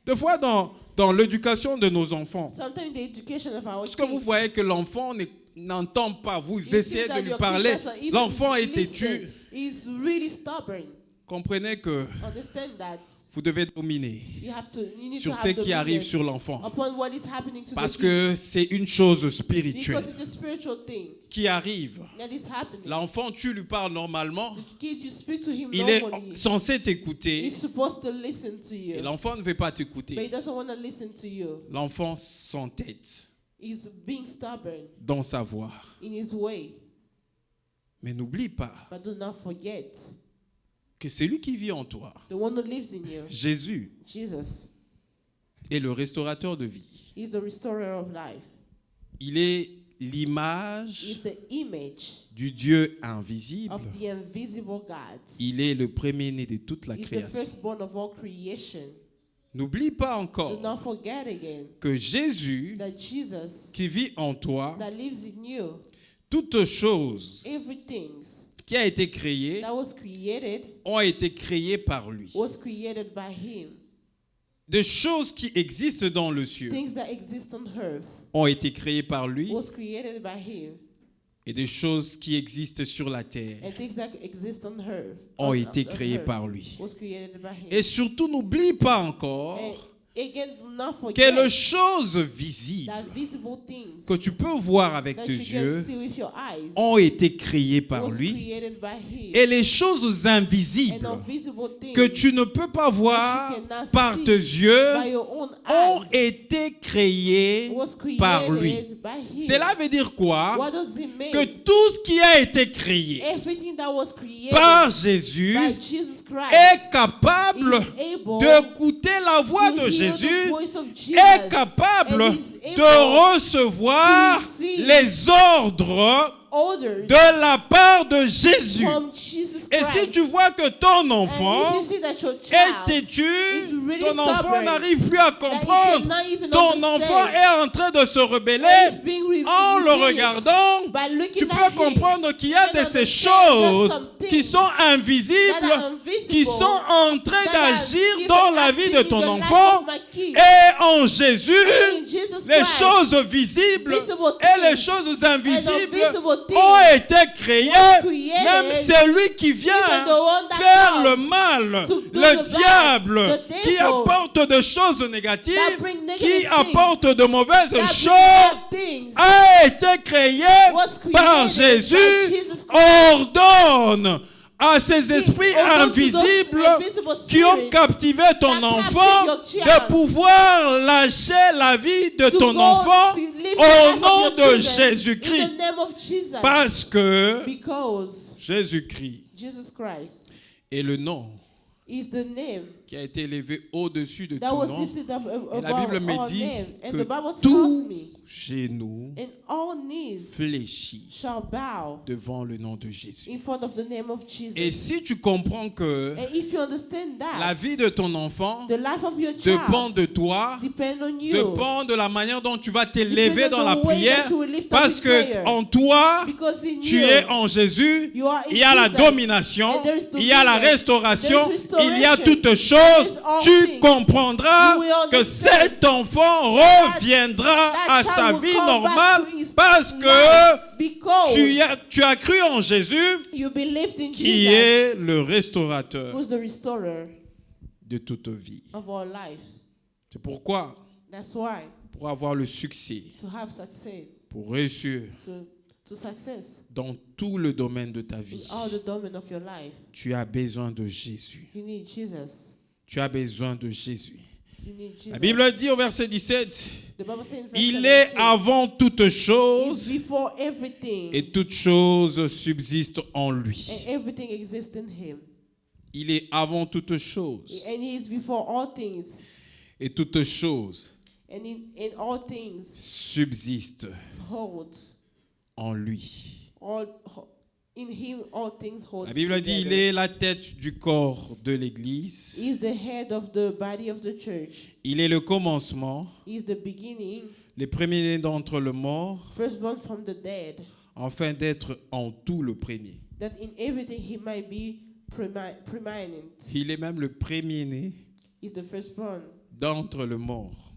A: Des fois, dans l'éducation de nos enfants,
B: Sometimes the education of our
A: est-ce que vous
B: kids,
A: voyez que l'enfant n'entend pas, vous
B: you see
A: essayez
B: that
A: de lui
B: your
A: parler,
B: kids doesn't even
A: l'enfant est
B: listen.
A: têtu.
B: He's really stubborn.
A: Comprenez que
B: Understand that
A: vous devez dominer
B: you need
A: sur
B: to
A: ce
B: have
A: qui arrive
B: dominion
A: sur l'enfant.
B: upon what is happening to
A: Parce
B: the kids.
A: que c'est une chose spirituelle
B: Because it's a spiritual thing
A: qui arrive.
B: that is happening.
A: L'enfant, tu lui parles normalement,
B: The kid, you speak to him
A: il est
B: normally.
A: censé t'écouter
B: He's supposed to listen to
A: et
B: you.
A: l'enfant ne veut pas
B: But he
A: t'écouter.
B: doesn't want to listen to you.
A: L'enfant s'entête
B: He's being stubborn
A: dans sa voix.
B: in his way.
A: Mais n'oublie pas
B: But do not forget
A: que c'est lui qui vit en toi.
B: the one who lives in you,
A: Jésus
B: Jesus.
A: est le restaurateur de vie.
B: He's the restorer of life.
A: Il est
B: He's
A: l'image
B: the image
A: du Dieu invisible.
B: of the invisible God.
A: Il est le premier-né de toute la
B: He's the
A: création.
B: firstborn of all creation.
A: N'oublie pas
B: Do
A: encore
B: not forget again
A: que Jésus
B: that Jesus
A: qui vit en toi,
B: that lives in you,
A: toutes choses
B: everything
A: qui a été créées
B: that was created
A: ont été créées par lui.
B: was created by him.
A: Des choses qui existent dans le ciel
B: Things that exist on earth
A: ont été créées par lui
B: was created by him.
A: et des choses qui existent sur la terre
B: And things that exist on earth
A: ont été créées
B: earth
A: par lui.
B: was created by him.
A: Et surtout, n'oublie pas
B: And
A: encore
B: again, do not
A: que
B: forget
A: les choses visibles
B: that visible things
A: que tu peux voir avec
B: that
A: tes
B: you can
A: yeux
B: see with your eyes
A: ont été créées par
B: was
A: lui.
B: created by him.
A: Et les choses
B: And
A: invisibles
B: invisible things
A: que tu ne peux pas voir
B: that you cannot
A: par
B: see
A: tes yeux
B: by your own
A: ont
B: eyes
A: été créées
B: was created
A: par lui.
B: by him.
A: Cela veut dire quoi?
B: What does it mean?
A: Que tout ce qui a été créé
B: Everything that was created
A: par Jésus
B: by Jesus Christ
A: est capable
B: is able
A: d'écouter la voix
B: to
A: de
B: hear the
A: Jésus,
B: voice of Jesus,
A: est capable
B: and is able
A: de recevoir
B: to receive
A: les ordres
B: orders
A: de la part de Jésus.
B: from Jesus
A: Et
B: Christ.
A: si tu vois que ton
B: And
A: enfant
B: if you see that your
A: est
B: child
A: têtu,
B: is really
A: ton enfant
B: stubborn,
A: n'arrive plus à
B: that he
A: comprendre,
B: cannot even
A: ton
B: understand,
A: enfant est en train de se
B: and
A: rebeller,
B: he's being
A: en le
B: rebellious,
A: regardant,
B: by looking
A: tu
B: at
A: peux
B: him,
A: comprendre qu'il y a
B: you
A: de
B: can
A: ces
B: understand
A: choses
B: there's some things
A: qui sont
B: that
A: invisibles,
B: are invisible,
A: qui sont en train
B: that are
A: d'agir
B: even
A: dans la vie de
B: acting in
A: ton
B: the life
A: enfant.
B: of my kid.
A: Et en Jésus,
B: In Jesus
A: les
B: Christ,
A: choses visibles
B: visible
A: et les
B: things
A: choses
B: and
A: invisibles
B: invisible things
A: ont été créées.
B: created,
A: Même celui qui vient
B: even the one that
A: faire
B: comes
A: le mal,
B: to do
A: le
B: the bad,
A: diable,
B: the
A: qui
B: devil
A: apporte des choses négatives,
B: that bring negative
A: qui
B: things,
A: apporte de mauvaises
B: that bring
A: choses,
B: bad things,
A: a été créé
B: was created
A: par
B: by
A: Jésus,
B: Jesus Christ.
A: ordonne à ces esprits
B: ordonne to
A: invisibles
B: those invisible
A: qui ont
B: spirits
A: captivé ton
B: that
A: enfant
B: captive your
A: de
B: child
A: pouvoir lâcher la vie de
B: to
A: ton
B: go
A: enfant
B: to live the
A: au
B: life of
A: nom
B: your
A: de
B: children
A: Jésus-Christ.
B: in the name of Jesus.
A: Parce que
B: Because
A: Jésus-Christ
B: Jesus Christ
A: est le nom
B: is the name
A: qui a été élevé au-dessus de tout
B: that was
A: nom.
B: lifted up
A: Et la Bible
B: above
A: me
B: all
A: dit
B: name. And
A: que
B: the Bible tells
A: tout
B: me,
A: genou
B: and all knees
A: fléchit
B: shall bow
A: devant le nom de Jésus.
B: in front of the name of Jesus.
A: Et si tu comprends que
B: And if you understand that,
A: la vie de ton enfant
B: the life of your
A: dépend
B: child
A: de toi,
B: depend on you,
A: dépend de la manière dont tu vas t'élever
B: Depend on
A: dans la
B: the way
A: prière,
B: that you will lift up
A: parce
B: in
A: que
B: prayer.
A: en toi,
B: because in
A: tu
B: you,
A: es en Jésus,
B: you are in
A: il y a la
B: Jesus,
A: domination,
B: and there is
A: il y a la
B: dominion,
A: restauration,
B: there is restoration,
A: il y a toutes
B: there
A: choses.
B: is all
A: Tu
B: things.
A: comprendras
B: You will
A: que
B: understand
A: cet enfant reviendra
B: that
A: à
B: child
A: sa
B: will
A: vie
B: come back
A: normale
B: to his
A: parce
B: life
A: que
B: because
A: tu as cru en Jésus,
B: you believed in
A: qui
B: Jesus,
A: est le restaurateur
B: who's the restorer
A: de toute vie.
B: of our life.
A: C'est pourquoi,
B: That's why
A: pour avoir le succès,
B: to have success,
A: pour réussir
B: to success
A: dans tout le domaine de ta
B: in
A: vie,
B: all the domain of your life,
A: tu as besoin de Jésus.
B: you need Jesus.
A: Tu as besoin de Jésus.
B: You need Jesus.
A: La Bible dit au verset 17,
B: The Bible says in verse
A: il est
B: 17,
A: avant toute
B: He's
A: chose
B: before everything,
A: et toute chose subsiste en lui.
B: and everything exists in Him.
A: Il est avant toute chose
B: And He is before all things,
A: et toute chose
B: and in all things
A: subsiste
B: hold.
A: en lui.
B: In Him all things hold.
A: La Bible dit, il est la tête du corps de l'Église.
B: He is the head of the body of the church.
A: Il est le commencement,
B: He is the beginning,
A: le premier-né d'entre les morts,
B: firstborn from the dead,
A: afin d'être en tout le premier.
B: that in everything He might be preeminent.
A: Il est même le premier-né
B: He is the firstborn
A: d'entre les morts.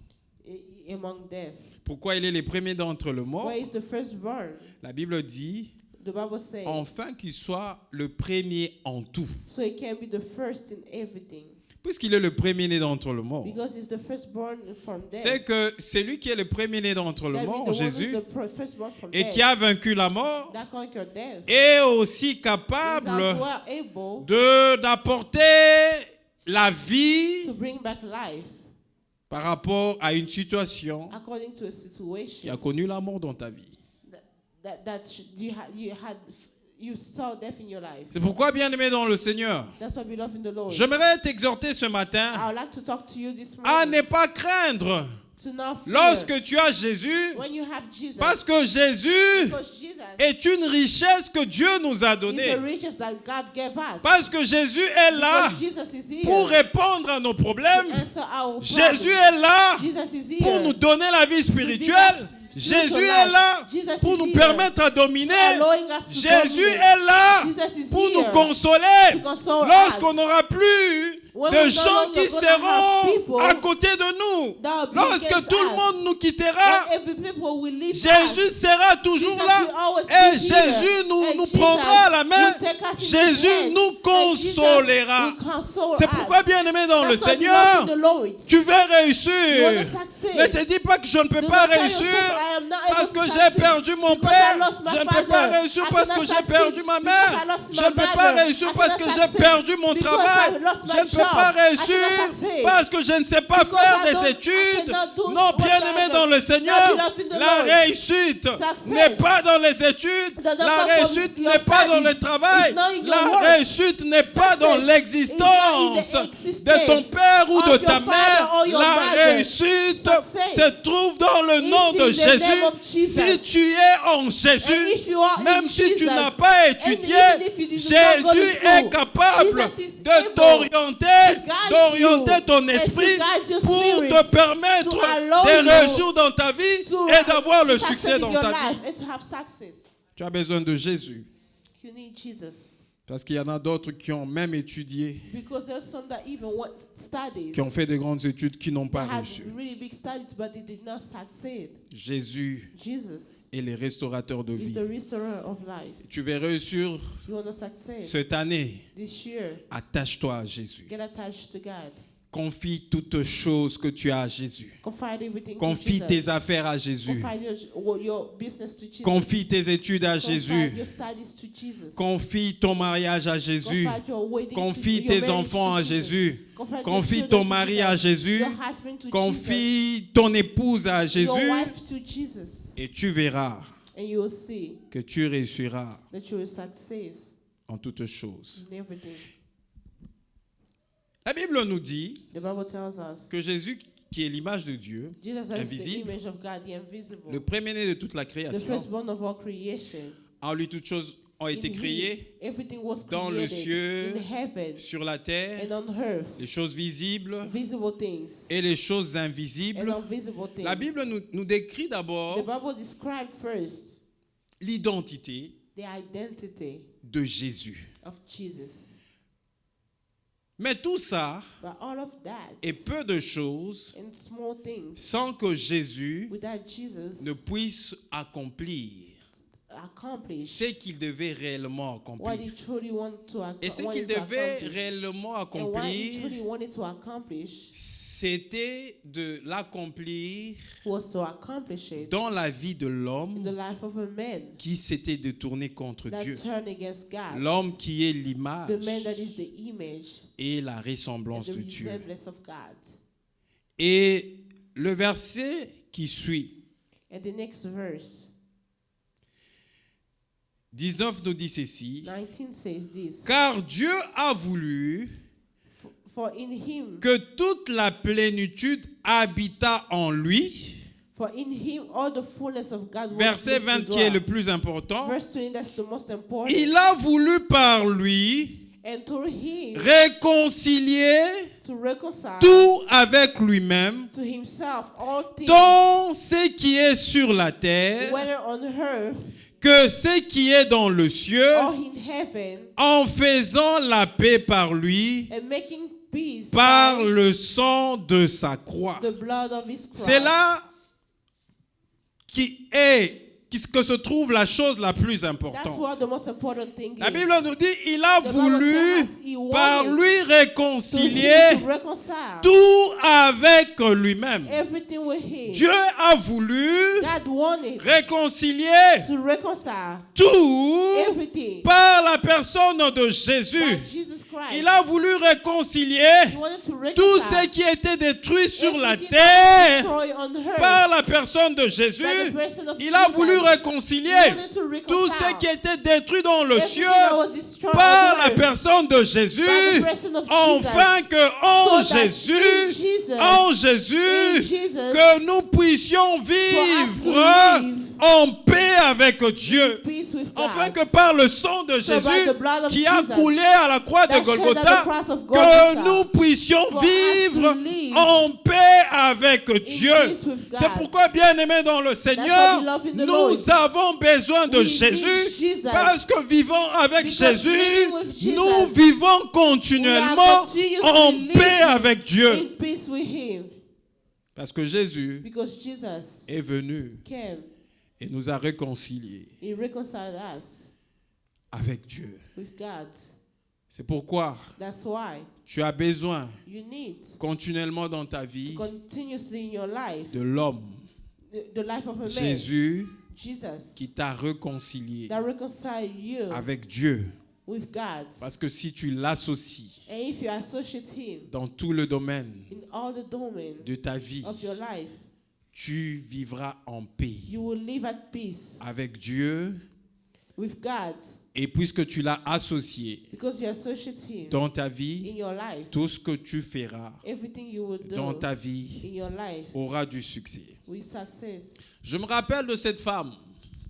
B: Among death.
A: Pourquoi il est le premier d'entre les morts?
B: Why is the firstborn?
A: La Bible dit,
B: The Bible says,
A: afin qu'il soit le premier en tout.
B: so He can be the first in everything.
A: Puisqu'il est le premier-né d'entre les morts.
B: Because He's the firstborn from death.
A: C'est que c'est lui qui est le premier-né d'entre les
B: That means
A: morts,
B: the one who's
A: Jésus,
B: the firstborn from
A: et
B: death,
A: qui a vaincu la mort,
B: that conquered death,
A: est aussi
B: is
A: capable
B: as well able
A: d'apporter la vie
B: to bring back life
A: par rapport à une situation
B: according to a
A: qui
B: situation
A: a connu la mort dans ta vie.
B: that you saw death in your life.
A: C'est pourquoi, bien-aimé dans le Seigneur,
B: That's what we love in the Lord.
A: j'aimerais t'exhorter ce
B: I
A: matin
B: would like to talk to you this
A: à
B: morning
A: ne pas craindre
B: to not fear
A: lorsque tu as Jésus,
B: when you have Jesus.
A: parce que Jésus
B: Because Jesus
A: est une richesse que Dieu nous a
B: is
A: donnée.
B: the riches that God gave us.
A: Parce que Jésus est là
B: Because Jesus is here
A: pour répondre à nos problèmes.
B: to answer our
A: Jésus
B: problems.
A: est là
B: Jesus is
A: pour
B: here
A: nous donner la vie spirituelle. Jésus est là pour nous permettre à dominer.
B: allowing us to
A: Jésus
B: dominate.
A: est là
B: Jesus is
A: pour nous
B: here
A: consoler
B: to console
A: lorsqu'on
B: us.
A: n'aura plus
B: When
A: de
B: we no
A: gens
B: longer
A: qui
B: gonna have
A: seront
B: people
A: à côté de nous.
B: that will be
A: Lorsque
B: against
A: tout le
B: us.
A: monde nous quittera,
B: When every people will leave
A: Jésus
B: us,
A: sera toujours
B: Jesus
A: là
B: will always
A: et
B: be here.
A: Jésus nous
B: And Jesus
A: prendra à la main.
B: will take us in his
A: Jésus
B: hand.
A: nous
B: And Jesus
A: consolera.
B: will console
A: C'est
B: us.
A: pourquoi, bien-aimé dans le
B: That's why we
A: Seigneur,
B: love the Lord.
A: tu veux
B: You
A: réussir.
B: wanna succeed.
A: Ne te dis pas que je ne peux
B: Do
A: pas
B: not tell
A: réussir
B: yourself, I am not able
A: parce
B: to
A: que j'ai
B: succeed
A: perdu mon
B: because
A: père.
B: I lost my
A: Je ne peux pas
B: father.
A: réussir
B: I
A: parce
B: cannot
A: que j'ai
B: succeed
A: perdu ma
B: because
A: mère.
B: I lost
A: Je
B: my
A: ne peux pas
B: mother.
A: réussir
B: I
A: parce
B: cannot
A: que j'ai
B: succeed
A: perdu mon
B: because
A: travail.
B: I lost my
A: Je ne peux
B: job.
A: pas
B: I
A: réussir
B: cannot succeed
A: parce que je ne sais pas
B: because
A: faire
B: I
A: des
B: don't- I
A: études.
B: cannot do
A: Non,
B: what
A: bien-aimé
B: I
A: dans le
B: do.
A: Seigneur,
B: My beloved in the
A: la
B: Lord.
A: réussite
B: Success
A: n'est pas dans les études.
B: does not
A: La
B: come from
A: réussite
B: your
A: n'est pas dans le
B: studies.
A: travail.
B: It's not in your
A: La
B: work.
A: réussite n'est pas dans
B: Success
A: l'existence
B: is not in the existence
A: de ton père ou
B: of
A: de
B: your
A: ta
B: father
A: mère.
B: or your
A: La
B: mother.
A: réussite
B: Success
A: se trouve dans le
B: is
A: nom
B: in
A: de
B: the
A: Jésus.
B: name of Jesus.
A: Si tu es en
B: And
A: Jésus,
B: if you are in
A: même si tu
B: Jesus,
A: n'as pas
B: and
A: étudié,
B: even if you did not go to
A: Jésus
B: school,
A: est capable
B: Jesus is
A: de
B: able
A: t'orienter,
B: to guide
A: d'orienter
B: you
A: ton
B: and to
A: esprit
B: guide your
A: pour
B: spirit,
A: te permettre
B: to allow
A: de
B: you
A: réussir dans ta vie
B: to
A: et d'avoir le
B: succeed
A: succès
B: in
A: dans
B: your
A: ta
B: life
A: vie.
B: and to have success.
A: Tu as besoin de Jésus.
B: You need Jesus.
A: Parce qu'il y en a d'autres qui ont même étudié,
B: Because there's some that even went studies,
A: qui ont fait de grandes études, qui n'ont pas
B: that had
A: réussi.
B: really big studies, but they did not succeed.
A: Jésus
B: Jesus
A: est le restaurateur de
B: is
A: vie.
B: the restorer of life.
A: Tu veux réussir
B: You want to succeed
A: cette année,
B: this year?
A: attache-toi à Jésus.
B: Get attached to God.
A: Confie toutes choses que tu as à Jésus.
B: Confide everything
A: Confie
B: to
A: tes
B: Jesus.
A: affaires à Jésus.
B: Confide your business to Jesus.
A: Confie tes études à
B: Confide
A: Jésus.
B: your studies to Jesus.
A: Confie ton mariage à Jésus.
B: Confide your wedding
A: Confie
B: to, your
A: tes
B: marriage
A: enfants
B: to
A: à
B: Jesus.
A: Jésus.
B: Confide your
A: Confie
B: children
A: ton
B: to
A: mari
B: Jesus.
A: à Jésus.
B: Your husband to Jesus.
A: Confie ton épouse à
B: Your
A: Jésus.
B: wife to Jesus.
A: Et tu verras
B: And you will see
A: que tu réussiras
B: that you will succeed
A: en toutes choses.
B: in everything.
A: La Bible nous dit
B: The Bible tells us
A: que Jésus, qui est l'image de Dieu,
B: Jesus is the
A: invisible,
B: image of God, the invisible,
A: le premier-né de toute la
B: the
A: création,
B: firstborn of all creation.
A: en lui toutes choses ont été
B: In him,
A: créées,
B: everything was
A: dans le
B: created
A: ciel,
B: in heaven
A: sur la terre,
B: and on earth,
A: les choses visibles
B: visible things
A: et les choses
B: and
A: invisibles.
B: invisible things.
A: La Bible nous décrit
B: The
A: d'abord
B: Bible describes first
A: l'identité
B: the identity
A: de Jésus.
B: of Jesus.
A: Mais tout ça
B: But all of that
A: est peu de choses
B: and small things
A: sans que Jésus
B: without Jesus
A: ne puisse accomplir
B: accomplish
A: ce qu'il devait réellement
B: what
A: accomplir.
B: he truly wanted to
A: Et ce
B: wanted
A: qu'il
B: to
A: devait
B: accomplish.
A: réellement
B: And what he
A: accomplir,
B: truly wanted to accomplish
A: c'était de l'accomplir
B: was to accomplish it
A: dans la vie de
B: in the
A: l'homme
B: life of a man
A: qui s'était détourné contre
B: that
A: Dieu.
B: turned against God.
A: L'homme qui est l'image
B: The man that is the image
A: et la
B: and
A: ressemblance
B: the
A: de Dieu.
B: resemblance of God.
A: Et le verset qui suit,
B: And the next verse,
A: 19 nous dit ceci:
B: 19 says this.
A: car Dieu a voulu
B: For in him,
A: que toute la plénitude habita en lui.
B: all the fullness of God was
A: Verset
B: pleased to
A: 20 qui est le
B: dwell.
A: plus important.
B: Verse 20, that's the most important.
A: Il a voulu par lui
B: And through him
A: réconcilier
B: to reconcile
A: tout avec lui-même,
B: to himself all things,
A: tant ce qui est sur la terre
B: whether on earth
A: que ce qui est dans le ciel,
B: or in heaven,
A: en faisant la paix par lui,
B: and making peace
A: par
B: by
A: le sang de sa croix.
B: the blood of his cross.
A: C'est là que se trouve la chose la plus
B: That's
A: importante.
B: what the most important thing
A: La
B: is.
A: Bible nous dit, il a
B: The Bible
A: voulu
B: tells us he wanted
A: par lui
B: to
A: réconcilier
B: reconcile
A: tout avec lui-même.
B: everything with him.
A: Dieu a voulu
B: God wanted
A: réconcilier
B: to reconcile
A: tout
B: everything
A: par la personne de Jésus.
B: by Jesus Christ.
A: Il a voulu réconcilier
B: He wanted to
A: tout
B: reconcile
A: ce qui était détruit sur la
B: everything that was
A: terre
B: destroyed on earth
A: par la personne de Jésus.
B: by the person of
A: Il a
B: Jesus.
A: voulu réconcilier
B: He wanted to
A: tout ce
B: reconcile
A: qui était détruit dans le
B: everything
A: ciel
B: that was destroyed
A: par
B: on
A: la
B: earth
A: personne de Jésus,
B: by the person of
A: afin
B: Jesus.
A: que en
B: So that
A: Jésus,
B: in Jesus,
A: en
B: in
A: Jésus,
B: Jesus,
A: que nous puissions
B: us to
A: vivre
B: live
A: en paix avec Dieu.
B: peace with God.
A: Afin que par le sang de
B: So by
A: Jésus
B: the blood of
A: qui a
B: Jesus,
A: coulé à la croix de
B: that shed at the
A: Golgotha,
B: cross of
A: que
B: Golgotha,
A: nous puissions
B: for us
A: vivre
B: to live
A: en paix avec Dieu.
B: peace with God.
A: C'est pourquoi, bien-aimés dans le Seigneur,
B: why we love in the
A: nous
B: Lord.
A: avons besoin de
B: We
A: Jésus,
B: need Jesus.
A: parce que vivant avec
B: Because
A: Jésus,
B: living with Jesus,
A: nous vivons continuellement
B: continuously
A: en
B: living
A: paix avec Dieu.
B: in peace with him.
A: Parce que Jésus
B: Because Jesus
A: est venu
B: came,
A: et nous a réconciliés
B: he reconciled us
A: avec Dieu.
B: with God.
A: C'est pourquoi
B: That's why
A: tu as besoin
B: you need
A: continuellement dans ta vie
B: continuously in your life,
A: de l'homme,
B: the life of a man,
A: Jésus,
B: Jesus,
A: qui t'a réconcilié
B: that reconcile you
A: avec Dieu.
B: with God.
A: Parce que si tu l'associes
B: And if you associate him
A: dans tout le domaine
B: in all the domain
A: de ta vie,
B: of your life,
A: tu vivras en paix
B: you will live at peace
A: avec Dieu.
B: with God
A: Et puisque tu l'as associé
B: because you associate him
A: dans ta vie,
B: in your life.
A: tout ce que tu feras
B: Everything you will do
A: dans ta vie
B: in your life
A: aura du succès.
B: with success.
A: Je me rappelle de cette femme.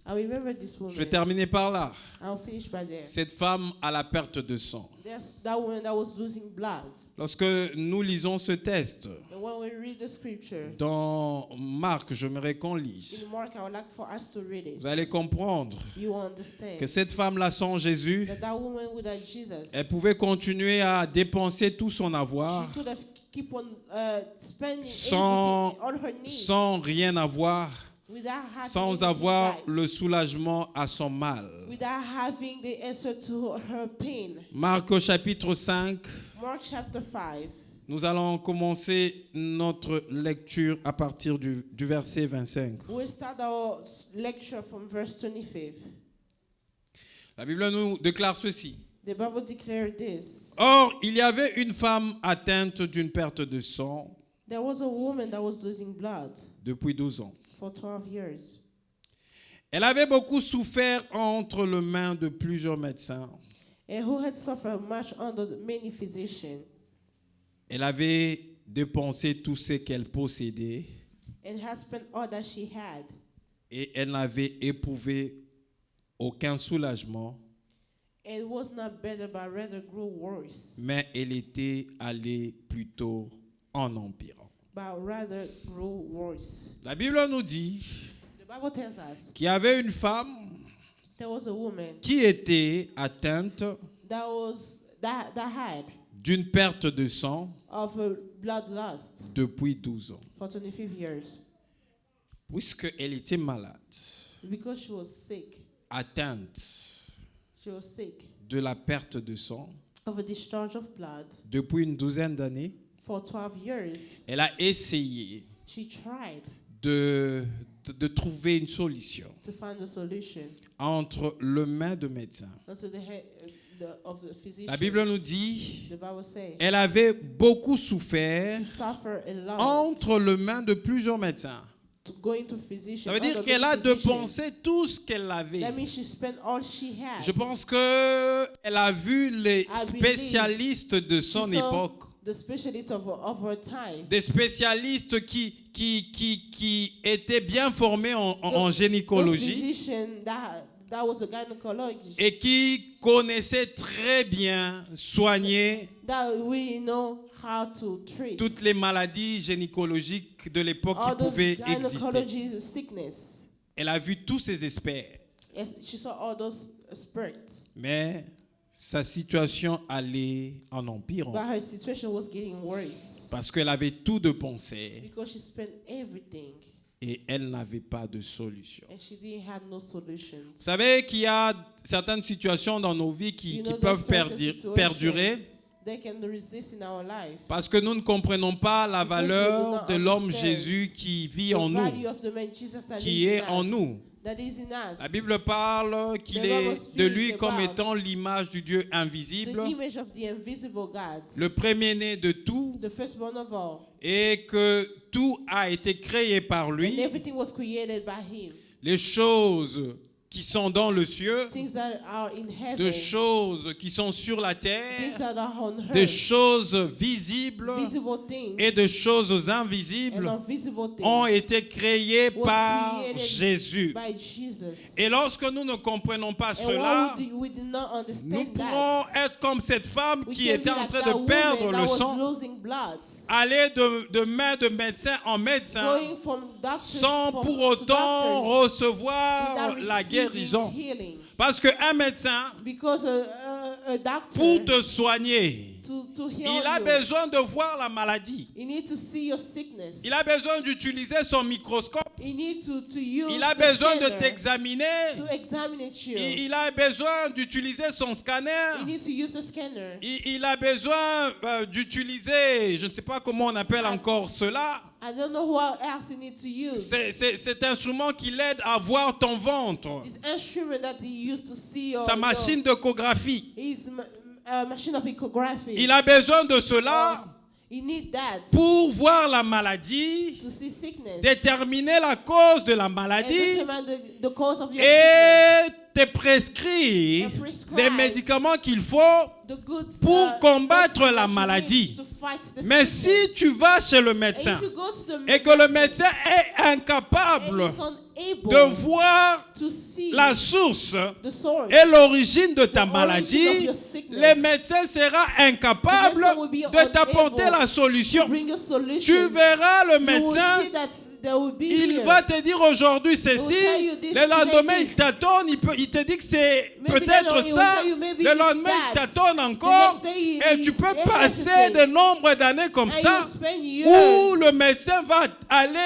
B: I remember this woman.
A: Je vais terminer par là.
B: I'll finish by there.
A: Cette femme à la perte de sang.
B: There's that woman that was losing blood.
A: Lorsque nous lisons ce texte
B: And when we read the scripture
A: dans Marc, j'aimerais qu'on lise.
B: in Mark, I would like for us to read it.
A: Vous allez comprendre
B: You will understand
A: que cette femme-là sans Jésus,
B: that woman without Jesus,
A: elle pouvait continuer à dépenser tout son avoir
B: she could have keep on spending
A: sans,
B: everything on her needs
A: sans rien avoir,
B: without having
A: sans
B: anything
A: avoir
B: right,
A: le soulagement à son mal.
B: without having the answer to her pain.
A: Marc au chapitre 5,
B: Mark chapter 5.
A: nous allons commencer notre lecture à partir du verset 25.
B: We'll start our lecture from verse 25.
A: La Bible nous déclare ceci.
B: The Bible declared this.
A: Or, il y avait une femme atteinte d'une perte de sang
B: There was a woman that was losing blood
A: depuis 12 ans.
B: for 12 years.
A: Elle avait beaucoup souffert entre les mains de plusieurs médecins.
B: And who had suffered much under many physicians.
A: Elle avait dépensé tout ce qu'elle possédait
B: and had spent all that she had.
A: et elle n'avait éprouvé aucun soulagement,
B: It was not better, but rather grew worse.
A: mais elle était allée plutôt en empirant.
B: But rather grew worse.
A: La Bible nous dit
B: The Bible tells us
A: qu'il y avait une femme
B: there was a woman
A: qui était atteinte
B: that had
A: d'une perte de sang
B: of a bloodlust
A: depuis 12 ans.
B: for 25 years
A: Puisqu'elle était malade,
B: because she was sick.
A: atteinte
B: She was sick
A: de la perte de sang
B: of a discharge of blood
A: depuis une douzaine d'années,
B: for 12 years.
A: elle a essayé
B: She tried
A: de trouver une solution
B: to find a solution
A: entre le main de médecin.
B: until the head of the physician.
A: La Bible nous dit
B: The Bible says
A: elle avait beaucoup souffert
B: she suffered a lot
A: entre les mains de plusieurs médecins.
B: going to physician.
A: Ça veut dire qu'elle a dépensé tout ce qu'elle avait.
B: That means she spent all she had.
A: Je pense qu'elle a vu les spécialistes de son
B: She saw
A: époque,
B: the specialists of her time.
A: des spécialistes qui étaient bien formés en gynécologie
B: Those physicians that was a gynecologist
A: et qui connaissaient très bien soigner
B: that really know how to treat
A: toutes les maladies gynécologiques de l'époque
B: all
A: qui
B: those
A: pouvaient exister.
B: gynecology sickness.
A: Elle a vu tous ces experts,
B: Yes, she saw all those experts,
A: mais sa situation allait en empirant
B: but her situation was getting worse
A: parce qu'elle avait tout dépensé
B: because she spent everything
A: et elle n'avait pas de solution.
B: and she didn't have no solutions.
A: Vous savez qu'il y a certaines situations dans nos vies qui peuvent perdurer
B: They can resist in our life.
A: parce que nous ne comprenons pas la valeur de l'homme Jésus qui vit en nous, qui est en nous.
B: That is in us.
A: La Bible parle qu'il est de lui comme étant l'image du Dieu invisible,
B: The image of the invisible God,
A: le premier-né de tout,
B: the firstborn of all,
A: et que tout a été créé par
B: and
A: lui.
B: everything was created by Him.
A: Les choses qui sont dans le ciel,
B: Things that are in heaven,
A: des choses qui sont sur la
B: things
A: terre,
B: that are on earth,
A: des choses visibles
B: visible things
A: et des choses
B: and
A: invisibles
B: invisible things
A: ont été créées
B: was
A: par
B: created
A: Jésus.
B: by Jesus.
A: Et lorsque nous ne comprenons pas
B: And
A: cela,
B: we did not understand
A: nous pourrons
B: that.
A: être comme cette femme
B: We
A: qui
B: can
A: était
B: be
A: en
B: like
A: train
B: that
A: de perdre
B: woman
A: le
B: that was
A: sang,
B: losing blood,
A: aller de main de médecin en médecin
B: going from doctors
A: sans
B: to
A: pour autant
B: doctors
A: recevoir
B: without
A: la
B: receiving
A: guérison.
B: healing.
A: Parce qu'un médecin,
B: Because a doctor,
A: pour te soigner,
B: to heal
A: il a
B: you,
A: besoin de voir la maladie.
B: you need to see your sickness.
A: Il a besoin d'utiliser son microscope.
B: You need to use
A: Il a
B: the
A: besoin de
B: scanner
A: t'examiner.
B: to examine you.
A: Il a besoin d'utiliser son scanner.
B: You need to use the scanner.
A: Il a besoin d'utiliser, je ne sais pas comment on appelle encore cela,
B: I don't know what else you need to use.
A: cet instrument qui l'aide à voir ton ventre,
B: This instrument that he used to see your,
A: sa machine d'échographie.
B: his machine of echography.
A: Il a besoin de cela
B: You need that
A: pour voir la maladie,
B: to see sickness
A: déterminer la cause de la
B: and
A: maladie
B: determine the cause of your sickness.
A: et te prescrire
B: And prescribe
A: les médicaments qu'il faut
B: the good,
A: pour combattre
B: medicine
A: la
B: that you
A: maladie.
B: need to fight the
A: Mais
B: sickness.
A: si tu vas chez le
B: And
A: médecin
B: if you go to the
A: et que le
B: medicine
A: médecin est
B: and
A: incapable
B: is unable
A: de voir
B: to see
A: la source
B: the source,
A: et l'origine de ta
B: origin of
A: maladie,
B: your sickness,
A: le médecin sera incapable
B: the medicine will be
A: de t'apporter
B: unable
A: la
B: to
A: solution.
B: bring a solution.
A: Tu verras le
B: You will
A: médecin,
B: see that there will be
A: il
B: here.
A: va te dire aujourd'hui ceci,
B: tell you this,
A: le lendemain
B: today
A: il
B: this.
A: tâtonne, il te dit que c'est
B: Maybe
A: peut-être
B: later he will
A: ça,
B: tell you maybe
A: le
B: it's
A: lendemain il
B: that.
A: tâtonne encore,
B: The next day
A: et tu
B: he's
A: peux passer
B: hesitant.
A: de nombreux d'années comme
B: And
A: ça,
B: you spend years.
A: où le médecin va aller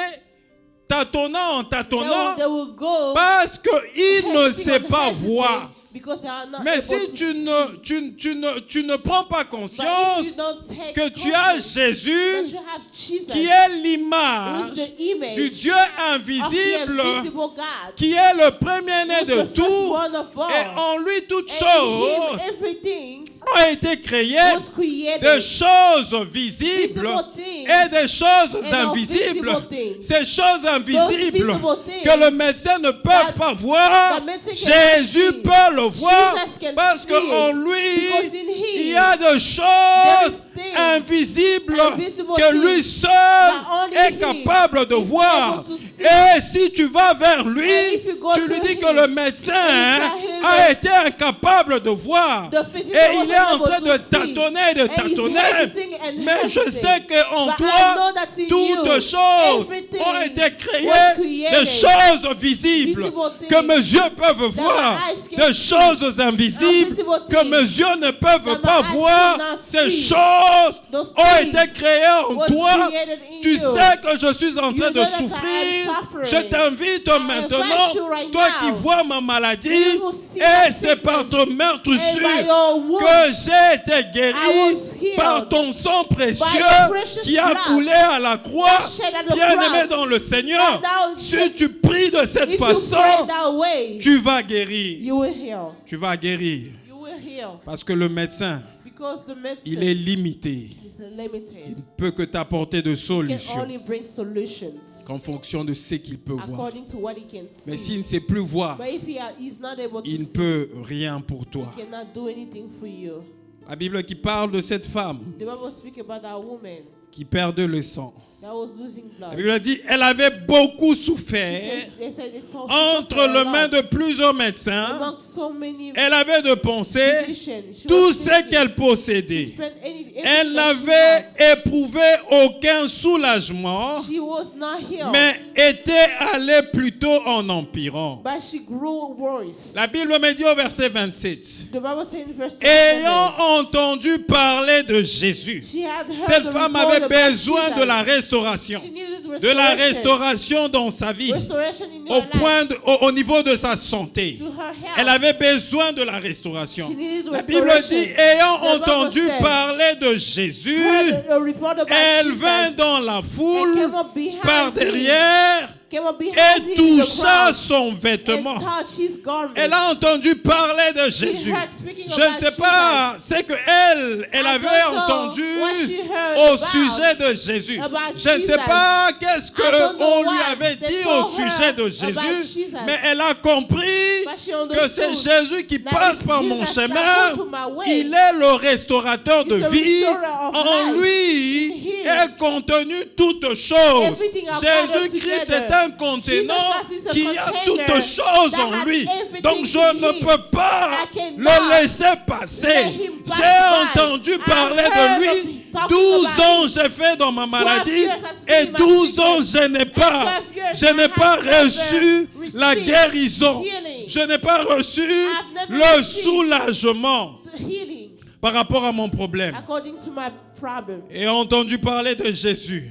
A: tâtonnant en tâtonnant,
B: They will go
A: parce qu'il ne
B: hesitant
A: sait
B: and
A: pas
B: hesitate
A: voir.
B: because they are not
A: Mais
B: able
A: si
B: to
A: tu ne prends pas
B: But if
A: conscience
B: you don't take
A: que tu as
B: conscience
A: Jésus,
B: that you have Jesus,
A: qui est
B: who
A: l'image
B: is the image
A: du Dieu
B: of
A: invisible,
B: the invisible God,
A: qui est le premier-né
B: who is
A: de
B: the
A: tout,
B: firstborn of all,
A: et en lui toutes
B: and in him
A: choses
B: everything
A: ont été créées,
B: was created,
A: des choses visibles
B: visible things
A: et des choses
B: and
A: invisibles.
B: invisible things.
A: Ces choses invisibles
B: visible things
A: que le médecin ne peut
B: that
A: pas voir,
B: the medicine
A: Jésus
B: cannot see.
A: peut le voir
B: Jesus can
A: parce
B: see
A: qu'en
B: it,
A: lui,
B: because in him
A: il y a des choses
B: there is things
A: invisibles
B: invisible
A: que lui
B: things
A: seul
B: that only
A: est
B: him
A: capable de
B: is
A: voir.
B: able to see.
A: Et si tu vas vers lui,
B: And if you go
A: tu lui
B: to
A: dis
B: him,
A: que le médecin
B: and you tell him
A: a été incapable de voir.
B: the physician
A: Et il
B: wasn't
A: est en
B: able
A: train
B: to
A: de
B: see.
A: tâtonner et de
B: And he's
A: tâtonner.
B: hesitating and
A: Mais je
B: hesitating.
A: sais qu'en
B: But I
A: toi,
B: know that in
A: toutes
B: you,
A: choses
B: everything
A: ont été
B: was
A: créées,
B: created.
A: des choses visibles
B: Visible things
A: que mes yeux peuvent voir,
B: eyes can
A: des
B: see.
A: choses invisibles
B: Invisible
A: que
B: things
A: mes yeux ne peuvent
B: that
A: pas
B: my eyes
A: voir.
B: cannot
A: Ces
B: see.
A: choses
B: Those
A: ont
B: things
A: été créées en
B: was
A: toi.
B: created in
A: Tu
B: you.
A: sais que je suis en train
B: You
A: de
B: know that I am
A: souffrir.
B: suffering.
A: Je t'invite
B: I
A: maintenant,
B: invite you right
A: toi
B: now.
A: qui vois ma maladie,
B: You will see
A: et
B: my
A: c'est par
B: sickness.
A: ton meurtre
B: And by
A: sûr
B: your wounds,
A: que j'ai été
B: I
A: guéri
B: was healed
A: par ton sang précieux
B: your precious
A: qui a
B: blood
A: coulé à la croix.
B: that shed at the
A: Bien-aimé
B: cross.
A: dans le Seigneur,
B: And thou-
A: si tu pries de cette
B: if you
A: façon,
B: pray that way,
A: tu vas guérir.
B: you will heal.
A: Tu vas guérir.
B: You will heal.
A: Parce que le médecin,
B: Because the
A: il
B: medicine
A: est limité.
B: is
A: Il
B: limited.
A: ne peut que t'apporter de
B: It can
A: solutions
B: only bring solutions
A: qu'en fonction de ce qu'il peut voir.
B: according to what he can see.
A: Mais s'il ne sait plus voir,
B: But if he's not able to
A: il ne
B: see,
A: peut rien pour toi.
B: he cannot do anything for you.
A: La Bible qui parle de cette femme
B: The Bible speaks about that woman
A: qui perdait le sang.
B: that was losing blood.
A: La Bible dit elle avait beaucoup souffert
B: They said they saw
A: entre
B: her
A: les
B: a
A: mains
B: lot.
A: de plusieurs médecins.
B: Among so many
A: Elle avait de penser
B: physicians, she
A: tout
B: was
A: ce
B: thinking,
A: qu'elle
B: she
A: possédait.
B: spent everything
A: Elle
B: that she
A: n'avait
B: had.
A: éprouvé aucun soulagement,
B: She was not healed,
A: mais était allée plutôt en empirant.
B: but she grew worse.
A: La Bible me dit au verset 27,
B: The Bible says in verse 27,
A: ayant entendu parler de Jésus,
B: she had heard
A: cette
B: the
A: femme
B: report
A: avait
B: about
A: besoin
B: Jesus.
A: de la restauration,
B: She needed
A: de la
B: restoration.
A: restauration dans sa vie,
B: Restoration in
A: au
B: her life,
A: point au niveau de sa santé.
B: to her health.
A: Elle avait besoin de la restauration.
B: She needed
A: La Bible
B: restoration.
A: dit, ayant
B: The Bible
A: entendu
B: said,
A: parler de Jésus,
B: heard a report about
A: elle
B: Jesus,
A: vint dans la
B: and
A: foule
B: came up behind
A: par
B: him,
A: derrière
B: came up behind
A: et
B: him in the
A: toucha
B: crowd,
A: son
B: and
A: vêtement.
B: touched his garment.
A: Elle a entendu parler de
B: She
A: Jésus.
B: heard speaking
A: Je ne
B: about
A: sais pas, c'est que elle
B: I
A: avait
B: don't know
A: entendu
B: what she heard
A: au
B: about
A: sujet de Jésus.
B: about
A: Je ne sais
B: Jesus.
A: pas qu'est-ce
B: I don't know
A: qu'on lui
B: what
A: avait
B: they
A: dit
B: told
A: au sujet de
B: her
A: Jésus,
B: about Jesus.
A: mais elle a compris
B: But she
A: que c'est
B: understood
A: Jésus qui
B: that
A: passe
B: it's
A: par mon
B: Jesus that
A: chemin.
B: come to my way.
A: Il est le restaurateur de
B: He's the
A: vie.
B: restorer of
A: En
B: life.
A: lui
B: In him.
A: est contenu toute chose.
B: Everything are gathered
A: Jésus-Christ
B: together.
A: est un contenant
B: Jesus Christ is a
A: qui a
B: container
A: toutes choses
B: that
A: en
B: has
A: lui.
B: everything
A: Donc je
B: in
A: ne
B: him.
A: peux pas
B: I cannot
A: le laisser passer.
B: let him pass
A: J'ai
B: by.
A: entendu
B: I
A: parler
B: heard
A: de
B: of
A: lui.
B: him talking
A: 12
B: about
A: ans j'ai fait dans ma maladie
B: years has been
A: et
B: in my
A: 12 ans
B: sickness.
A: je n'ai pas,
B: 12 years
A: je
B: I
A: n'ai
B: have
A: pas
B: never
A: reçu la
B: received
A: guérison.
B: healing.
A: Je n'ai pas reçu
B: I've never
A: le
B: received
A: soulagement
B: the healing
A: par rapport à mon problème.
B: according to my problem.
A: Et entendu parler de Jésus.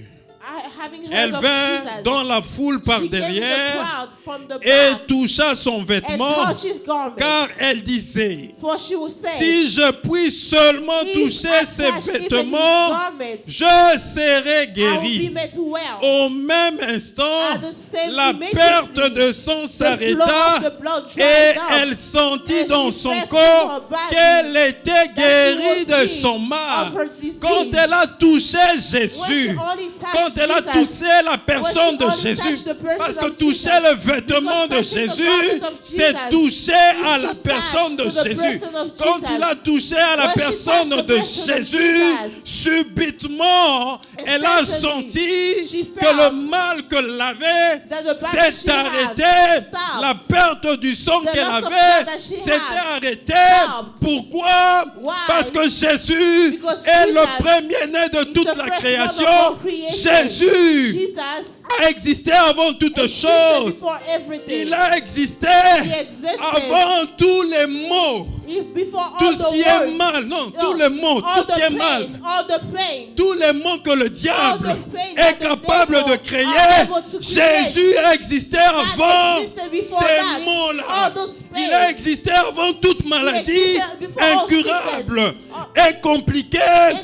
B: Having heard
A: Elle
B: of
A: vint
B: Jesus,
A: dans la foule par
B: she came in the
A: derrière
B: crowd from the
A: et
B: back
A: toucha son
B: and
A: vêtement,
B: touched his garments.
A: car elle disait,
B: For she would say,
A: si je puis seulement
B: if
A: toucher
B: I
A: ses
B: touch even his
A: vêtements,
B: garments,
A: je serai
B: I will be
A: guéri.
B: made well.
A: Au même instant,
B: At the same
A: la
B: immediately,
A: perte de sang
B: The flow
A: s'arrêta
B: of the blood dried
A: et
B: up.
A: elle sentit
B: And
A: dans
B: she
A: son
B: felt in
A: corps
B: her body
A: qu'elle était
B: that she
A: guérie
B: was
A: de
B: healed
A: son mal.
B: of her disease.
A: Quand elle a touché
B: When
A: Jésus,
B: she only touched
A: quand elle a
B: Jesus,
A: touché la personne de
B: only
A: Jésus,
B: touched the person
A: parce que
B: of
A: toucher
B: Jesus,
A: le vêtement de
B: because touching the
A: Jésus,
B: garment of
A: c'est
B: Jesus
A: toucher à
B: is
A: la
B: to
A: personne de
B: touch to the
A: Jésus.
B: person of
A: Quand
B: Jesus.
A: il a touché à la
B: When she
A: personne
B: touched the
A: de
B: person of
A: Jésus,
B: Jesus,
A: subitement, elle a
B: instantly,
A: senti
B: she
A: que le
B: felt
A: mal qu'elle avait
B: that the body
A: s'est
B: she had
A: arrêté.
B: stopped.
A: La perte du sang
B: The
A: qu'elle
B: loss of
A: avait
B: blood that she
A: s'était
B: had
A: arrêtée.
B: stopped.
A: Pourquoi?
B: Why?
A: Parce que Jésus
B: Because
A: est le
B: Jesus
A: premier-né de
B: is
A: toute
B: the
A: la
B: first
A: création.
B: one of all creation.
A: Jésus
B: Jesus
A: a existé avant toutes
B: existed
A: choses.
B: before everything.
A: Il a existé
B: He existed
A: avant tous les maux.
B: before
A: Tout
B: all
A: ce
B: the
A: qui est
B: words,
A: mal, non,
B: no,
A: tous les maux,
B: all
A: tout ce qui est
B: the
A: mal,
B: pain, all the pain.
A: tous les maux que le diable
B: All the pain
A: est
B: that the
A: capable
B: devil
A: de
B: are
A: créer,
B: able to create.
A: Jésus a existé avant
B: existed before
A: ces
B: that.
A: maux-là.
B: All those pain.
A: Il a existé avant toute maladie
B: existed before all
A: incurable
B: sickness.
A: et compliquée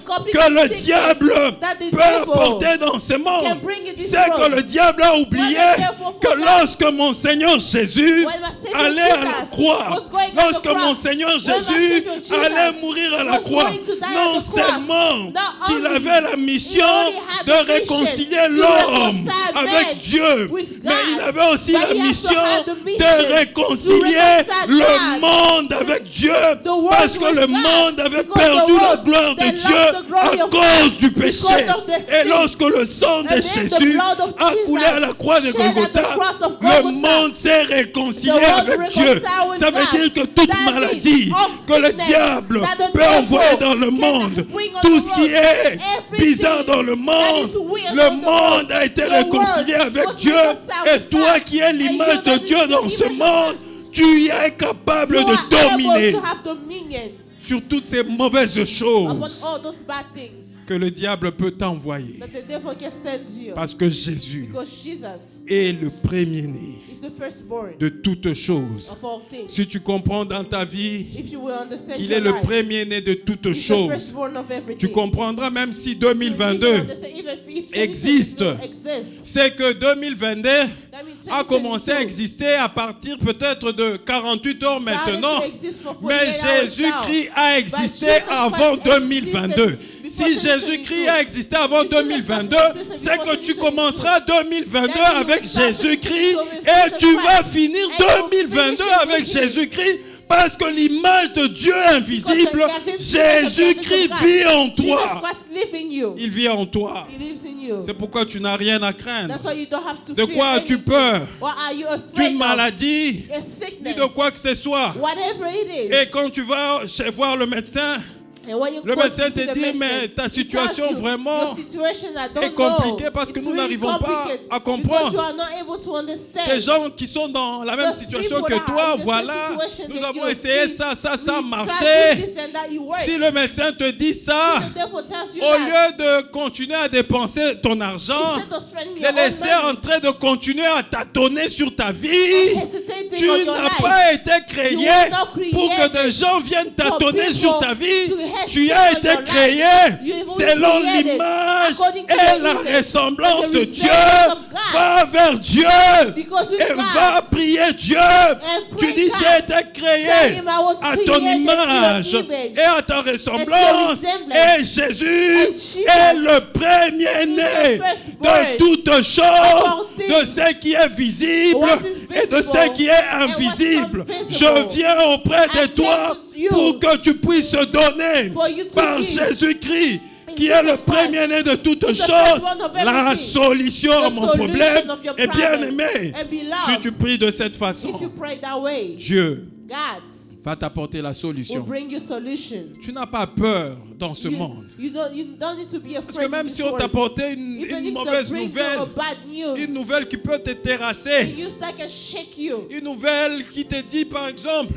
B: complicated
A: que le
B: sickness
A: diable
B: that the
A: peut
B: devil
A: porter dans ses mondes.
B: can bring in this
A: C'est que
B: world.
A: le diable a oublié
B: What the devil
A: que
B: forgot.
A: lorsque mon Seigneur Jésus
B: When my Savior
A: allait à la
B: Jesus
A: croix,
B: was going on the
A: lorsque
B: cross,
A: mon Seigneur
B: when my
A: Jésus
B: Savior Jesus
A: allait mourir à la
B: was
A: croix,
B: going to die on
A: non
B: the cross,
A: seulement
B: not
A: qu'il
B: only
A: avait la mission
B: he had
A: de
B: the mission
A: réconcilier
B: to
A: l'homme
B: reconcile
A: avec
B: man
A: Dieu,
B: with
A: mais
B: God,
A: il avait aussi
B: but
A: la
B: he also
A: mission
B: had the mission
A: de réconcilier
B: to reconcile
A: le
B: God,
A: monde avec Dieu,
B: the world
A: parce que
B: with
A: le
B: God,
A: monde avait
B: because
A: perdu
B: the
A: la
B: world,
A: gloire de
B: they
A: Dieu
B: lost the glory
A: à
B: of
A: cause
B: God
A: du péché.
B: because of the
A: Et
B: sin.
A: lorsque le sang de
B: And then the
A: Jésus
B: blood of
A: a
B: Jesus
A: coulé à la croix de
B: shed at the
A: Golgotha,
B: cross of
A: le
B: Golgotha,
A: monde s'est réconcilié
B: the world
A: avec Dieu.
B: reconciled with
A: Ça veut
B: God.
A: dire que toute
B: That
A: maladie
B: means all
A: que le
B: sickness
A: diable
B: that the
A: peut
B: devil
A: envoyer dans le
B: can
A: monde,
B: bring on
A: tout
B: the
A: ce qui
B: world,
A: est
B: everything
A: bizarre dans le monde,
B: that is weird
A: le
B: on the world,
A: monde a été
B: the
A: réconcilié
B: world
A: avec
B: was
A: Dieu.
B: reconciled
A: Et
B: with
A: toi
B: God.
A: qui es
B: And
A: l'image
B: you
A: de
B: that
A: Dieu
B: is the
A: dans ce
B: image of
A: monde, tu es capable
B: You
A: de
B: are
A: dominer
B: able to have dominion
A: sur toutes ces mauvaises
B: upon
A: choses
B: all those bad things
A: que le diable peut t'envoyer.
B: that the devil can send you.
A: Parce que Jésus
B: Because Jesus
A: est le premier-né
B: is the firstborn
A: de toutes choses.
B: of all things.
A: Si tu comprends dans ta vie
B: If you will understand
A: qu'il
B: your
A: est le
B: life,
A: premier-né de toutes
B: he's the
A: choses,
B: firstborn of everything.
A: tu comprendras même si
B: You will
A: 2022
B: understand even if
A: existe.
B: anything exists,
A: c'est que 2022
B: that means
A: a commencé à
B: 2022
A: exister à partir peut-être de 48 heures
B: started
A: maintenant.
B: to exist for 48
A: Mais
B: hours
A: Jésus-Christ
B: now.
A: a existé
B: Jesus
A: avant
B: Christ
A: 2022.
B: existed
A: Si
B: before
A: Jésus-Christ a existé avant 2022, c'est que tu commenceras 2022 avec Jésus-Christ et tu vas finir 2022 avec Jésus-Christ. Parce que l'image de Dieu invisible, Jésus-Christ vit en
B: Jesus
A: toi.
B: Christ lives in you.
A: Il vit en toi.
B: He lives in you.
A: C'est pourquoi tu n'as rien à craindre.
B: That's why you don't have to
A: De
B: fear
A: quoi as-tu
B: anything.
A: peur?
B: What are you afraid
A: D'une
B: of?
A: maladie,
B: A
A: ni
B: sickness.
A: de quoi que ce soit.
B: Whatever it is.
A: Et quand tu vas voir le médecin,
B: And when you
A: le
B: go
A: médecin
B: to see
A: te
B: the
A: dit,
B: medicine,
A: mais ta
B: he
A: situation
B: tells you,
A: vraiment
B: your situation, I don't
A: est compliquée
B: know.
A: parce que
B: It's
A: nous
B: really
A: n'arrivons pas
B: complicated
A: à
B: because
A: comprendre.
B: you are not able to understand.
A: Des gens qui sont dans la même
B: Those
A: situation
B: people
A: que
B: that
A: toi,
B: are in the
A: voilà,
B: same situation
A: nous
B: that
A: avons
B: you
A: essayé
B: see.
A: ça
B: We
A: a
B: tried
A: marché.
B: this and that, you work.
A: Si le médecin te dit ça,
B: The devil tells you
A: au
B: that,
A: lieu de continuer à dépenser ton argent,
B: instead of spending
A: de
B: your own
A: laisser
B: money,
A: en train de continuer à tâtonner sur ta vie,
B: hesitating
A: tu
B: on your
A: n'as
B: life.
A: pas été créé
B: You were not created
A: pour que des gens viennent tâtonner
B: people
A: sur ta vie.
B: to
A: Tu
B: hesitate
A: as
B: on
A: été
B: your
A: créé
B: life. You were
A: selon
B: created
A: l'image
B: according to
A: et
B: the
A: la
B: image
A: ressemblance
B: and the
A: de Dieu.
B: resemblance of God.
A: Va vers Dieu
B: Because with
A: et
B: God,
A: va prier Dieu.
B: and
A: Tu
B: pray
A: dis,
B: God.
A: j'ai été
B: Tell
A: créé
B: him I was
A: à
B: created
A: ton
B: in your
A: image
B: image
A: et à ta ressemblance.
B: resemblance.
A: Et Jésus
B: And Jesus
A: est le premier-né
B: is the firstborn
A: de toutes
B: of
A: choses,
B: all
A: de
B: things.
A: ce qui est visible
B: What is
A: et de ce
B: visible
A: qui est
B: and what's
A: invisible.
B: not visible.
A: Je viens auprès de
B: I
A: toi
B: came to you
A: pour que tu puisses donner
B: for you to
A: par
B: give.
A: Jésus-Christ, qui
B: Jesus
A: est le
B: Christ
A: premier-né de toutes
B: is the
A: choses,
B: firstborn of
A: la
B: everything.
A: solution à
B: The
A: mon
B: solution
A: problème.
B: of your
A: Et bien
B: problem.
A: aimé,
B: And beloved,
A: si tu pries de cette
B: if
A: façon,
B: you pray that way,
A: Dieu
B: God
A: va t'apporter la
B: will
A: solution.
B: bring you solution.
A: Tu n'as pas peur dans ce monde.
B: You don't need to be
A: Parce
B: afraid
A: que même
B: in
A: si
B: this
A: on
B: world.
A: t'apportait
B: Even
A: une
B: if
A: mauvaise
B: they bring you
A: nouvelle,
B: a bad news,
A: une nouvelle qui peut te terrasser,
B: news that can shake you,
A: une nouvelle qui te dit par exemple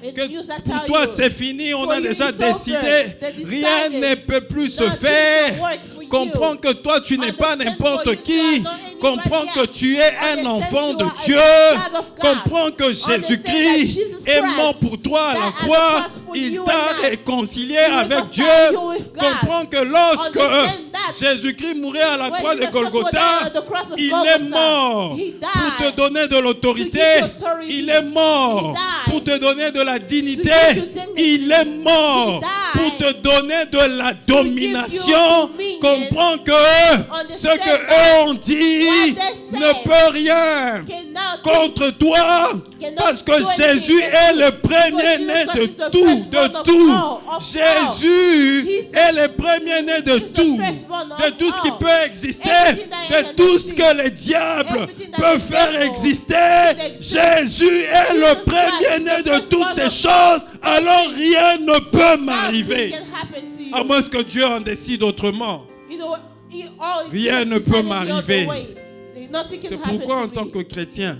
A: que
B: news that
A: pour
B: tell
A: toi
B: you,
A: c'est fini, on
B: for
A: a
B: you
A: déjà
B: it's over.
A: décidé,
B: They decided
A: rien ne peut plus se
B: nothing
A: faire.
B: can work for you.
A: Comprends que toi tu n'es pas
B: Understand
A: n'importe
B: for you,
A: qui.
B: you are not anybody
A: Comprends que
B: else.
A: tu es un
B: Understand
A: enfant
B: you
A: de
B: are a
A: Dieu.
B: child of God.
A: Comprends que
B: Understand that
A: Jésus-Christ
B: Jesus
A: est
B: Christ
A: mort pour toi à la
B: died at the
A: croix.
B: cross for
A: Il
B: you
A: t'a
B: and I.
A: réconcilié
B: He
A: avec
B: reconciled
A: Dieu.
B: you with God.
A: Comprends que lorsque
B: Understand that
A: Jésus-Christ mourait à la
B: when
A: croix de
B: Jesus was
A: Golgotha,
B: down at the cross of
A: il
B: Golgotha,
A: est mort
B: he
A: pour te
B: died
A: donner de l'autorité.
B: to give you authority.
A: Il est mort
B: He died
A: pour te donner de la dignité.
B: to give you dignity.
A: Il est mort
B: He died
A: pour te donner de la
B: give you
A: domination.
B: dominion.
A: Comprends que ce que eux ont dit
B: what they said
A: ne peut rien
B: cannot
A: contre toi,
B: cannot
A: parce que
B: do anything
A: Jésus
B: against
A: est
B: you.
A: le premier-né
B: Because
A: de
B: Jesus is the
A: tout,
B: firstborn
A: de
B: of
A: tout.
B: all, of
A: Jésus
B: Jesus
A: est le premier-né de
B: is the
A: tout,
B: firstborn of
A: de tout ce qui
B: all.
A: peut exister,
B: Everything that
A: de
B: can
A: tout ce
B: exist.
A: que les diables
B: Everything that
A: peuvent
B: the
A: faire
B: devil
A: exister.
B: can exist.
A: Jésus est le
B: Jesus Christ
A: premier-né
B: is the
A: de toutes
B: firstborn
A: ces
B: of
A: choses, alors rien ne peut
B: Nothing
A: m'arriver.
B: can happen to you.
A: À moins que Dieu en décide autrement.
B: You know,
A: Rien ne peut m'arriver.
B: C'est
A: C'est pourquoi en tant que chrétien,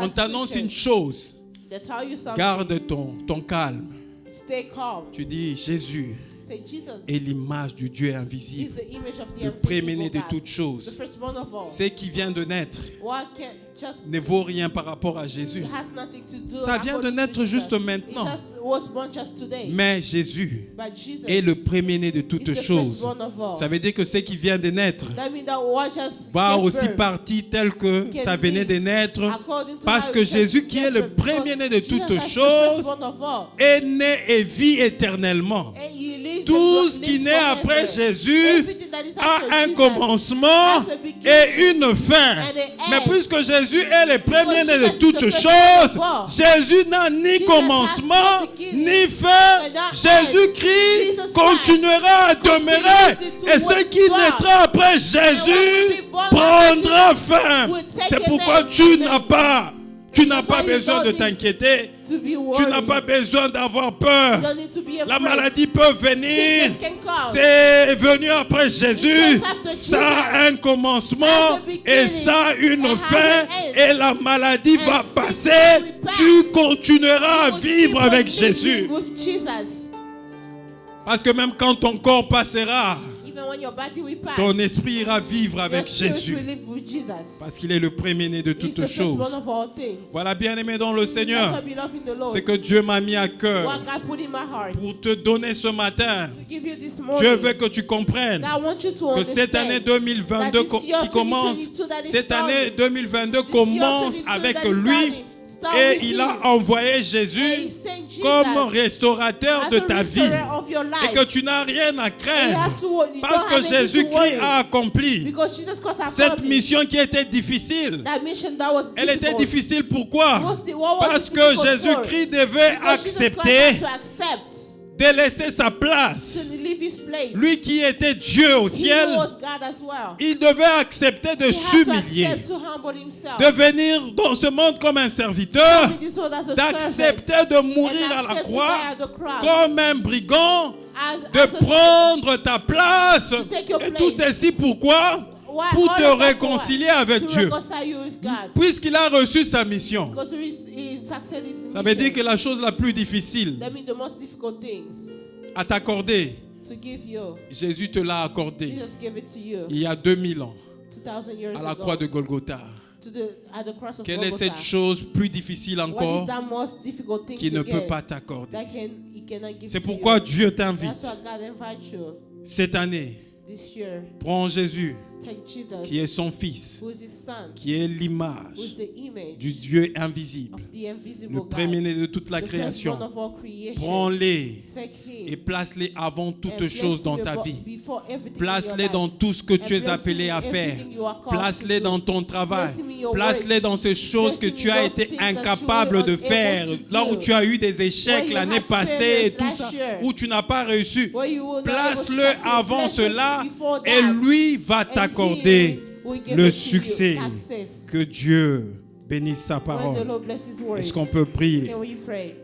A: on t'annonce une chose.
B: They tell you something.
A: Garde ton calme.
B: Stay calm.
A: Tu dis, Jésus
B: Say Jesus
A: est l'image du Dieu
B: is
A: invisible,
B: the image of the
A: le préméné de
B: invisible
A: toutes
B: God,
A: choses.
B: the firstborn of all.
A: Ce qui vient de naître
B: What can just
A: ne vaut rien par rapport à Jésus.
B: it has nothing to do.
A: Ça vient de
B: according to
A: naître
B: Jesus.
A: juste maintenant.
B: It just was born just today.
A: Mais Jésus
B: But Jesus
A: est le préméné de
B: is
A: toutes
B: the
A: choses.
B: firstborn of all.
A: Ça veut dire que ce qui vient de naître
B: That means that what just
A: va
B: gave
A: aussi
B: birth
A: partir tel que
B: can
A: ça venait de
B: live
A: naître,
B: according to
A: parce
B: how
A: que
B: it just
A: Jésus, qui est
B: gave
A: le
B: birth.
A: premier-né de
B: Jesus
A: toutes
B: as the
A: choses,
B: firstborn of all.
A: est né et vit éternellement.
B: And he lives
A: Tout
B: and
A: ce qui
B: lives
A: naît après
B: forever.
A: Jésus
B: Everything that is after
A: a un
B: Jesus
A: commencement
B: has a beginning
A: et une fin.
B: and an
A: Mais
B: end.
A: puisque Jésus est le premier-né de
B: Jesus is
A: toutes
B: the first
A: choses,
B: of all.
A: Jésus n'a ni
B: Jesus
A: commencement
B: has no beginning
A: ni fin.
B: and no
A: Jésus-Christ
B: Jesus Christ
A: continuera à demeurer.
B: continues to
A: Et ce qui
B: work.
A: naîtra après Jésus
B: will be born
A: prendra
B: after
A: fin.
B: will take
A: C'est
B: a
A: pourquoi
B: name.
A: tu n'as pas
B: why you
A: besoin de
B: don't need
A: t'inquiéter.
B: To be
A: Tu
B: worried.
A: n'as pas besoin d'avoir peur.
B: You don't need to be afraid.
A: La maladie peut venir.
B: Sickness can come.
A: C'est venu après Jésus.
B: It comes after
A: Ça a un commencement
B: Has a beginning
A: et ça a une
B: and
A: fin.
B: has an end.
A: Et la maladie
B: And
A: va
B: sickness
A: passer.
B: will pass.
A: Tu continueras à
B: You will
A: vivre
B: keep
A: avec
B: on
A: Jésus.
B: living with Jesus.
A: Parce que même quand ton corps passera,
B: Even when your body will pass,
A: ton esprit ira vivre
B: your
A: avec
B: spirit
A: Jésus.
B: will live with Jesus.
A: Parce qu'il est le premier-né de
B: He's
A: toutes
B: the firstborn
A: choses.
B: of all things.
A: Voilà, bien-aimé dans le
B: That's
A: Seigneur.
B: what we love in the Lord.
A: C'est que Dieu m'a mis à cœur
B: What God put in my heart
A: pour te donner ce matin.
B: to give you this
A: Dieu
B: morning.
A: veut que tu comprennes
B: God wants you to
A: que cette année
B: understand
A: 2022
B: that this year
A: qui commence,
B: 2022 that is
A: cette année
B: starting,
A: 2022
B: this
A: commence
B: year 2022
A: avec
B: that is
A: lui
B: starting
A: et
B: with
A: il
B: him.
A: a envoyé
B: And
A: Jésus
B: he sent Jesus
A: comme restaurateur
B: as
A: de
B: a
A: ta vie
B: restorer of your life.
A: et que tu n'as rien à
B: You
A: craindre
B: have to- you
A: parce
B: don't have
A: que
B: anything to
A: Jésus-Christ
B: worry.
A: a accompli
B: Because Jesus Christ has
A: cette
B: accomplished
A: mission qui était difficile.
B: that mission that was
A: Elle était
B: difficult.
A: difficile pourquoi?
B: What was
A: Parce
B: it
A: que
B: difficult
A: Jésus-Christ
B: for?
A: devait
B: Because Jesus Christ
A: accepter
B: had to accept
A: de laisser sa place.
B: to leave his place.
A: Lui qui était Dieu au
B: He
A: ciel,
B: was God as well.
A: il devait accepter de
B: He had to
A: s'humilier,
B: accept to humble himself.
A: de venir dans ce monde comme un serviteur,
B: In this world as a
A: d'accepter
B: servant,
A: de mourir
B: and
A: à la
B: accept to
A: croix
B: die at the cross.
A: comme un brigand,
B: As
A: de
B: a
A: prendre ta place.
B: To take your
A: Et
B: place.
A: tout ceci pourquoi?
B: Why
A: Pour
B: all
A: te
B: of that
A: réconcilier
B: for what?
A: avec
B: To
A: Dieu.
B: reconcile you with God.
A: Puisqu'il a reçu sa mission.
B: Because he succeeded his
A: Ça veut dire que
B: mission.
A: la chose la plus difficile
B: That means the most difficult things
A: à t'accorder,
B: to give you.
A: Jésus te l'a accordé
B: Jesus gave it to you
A: il y a 2000 ans
B: 2,000 years
A: à la
B: ago.
A: croix de Golgotha.
B: At the cross of
A: Quelle est
B: Golgotha.
A: cette chose plus difficile
B: What is
A: encore
B: that most difficult thing
A: qui
B: to
A: ne
B: get
A: peut pas t'accorder?
B: that he cannot give
A: C'est
B: to
A: pourquoi
B: you?
A: Dieu t'invite
B: That's why God invites you
A: cette année.
B: this year.
A: Prends Jésus,
B: Take Jesus,
A: qui est son Fils,
B: who is his son,
A: qui est
B: who is
A: l'image
B: the image
A: du Dieu invisible,
B: of the invisible
A: le
B: God,
A: premier-né de toute la
B: the firstborn
A: création.
B: of all creation.
A: Prends-les
B: Take him
A: et place-les avant
B: and
A: toutes
B: place
A: choses
B: him
A: dans ta
B: above-
A: vie.
B: before everything in
A: Place-les
B: your
A: dans
B: life.
A: tout ce que tu
B: And
A: es
B: place
A: appelé
B: him
A: à
B: in
A: faire.
B: everything you are called
A: Place-les
B: to do.
A: dans ton travail.
B: Place him in your
A: Place-les
B: work.
A: dans ces choses
B: Place
A: que
B: him
A: tu
B: in
A: as
B: those
A: été
B: things that you
A: incapable
B: were
A: de
B: unable
A: faire.
B: to
A: Là où
B: do.
A: tu as eu des échecs
B: Where you
A: l'année
B: had
A: passée et
B: failures
A: tout
B: last
A: ça,
B: year.
A: où tu n'as pas réussi.
B: Where you will not
A: Place-le
B: able to succeed.
A: avant
B: Place
A: cela
B: him before
A: et
B: that.
A: lui va
B: And
A: t'accorder
B: he will give
A: le
B: it to you,
A: succès.
B: success.
A: Que Dieu bénisse sa
B: When the
A: parole.
B: Lord bless his words,
A: Est-ce qu'on peut prier?
B: can we pray?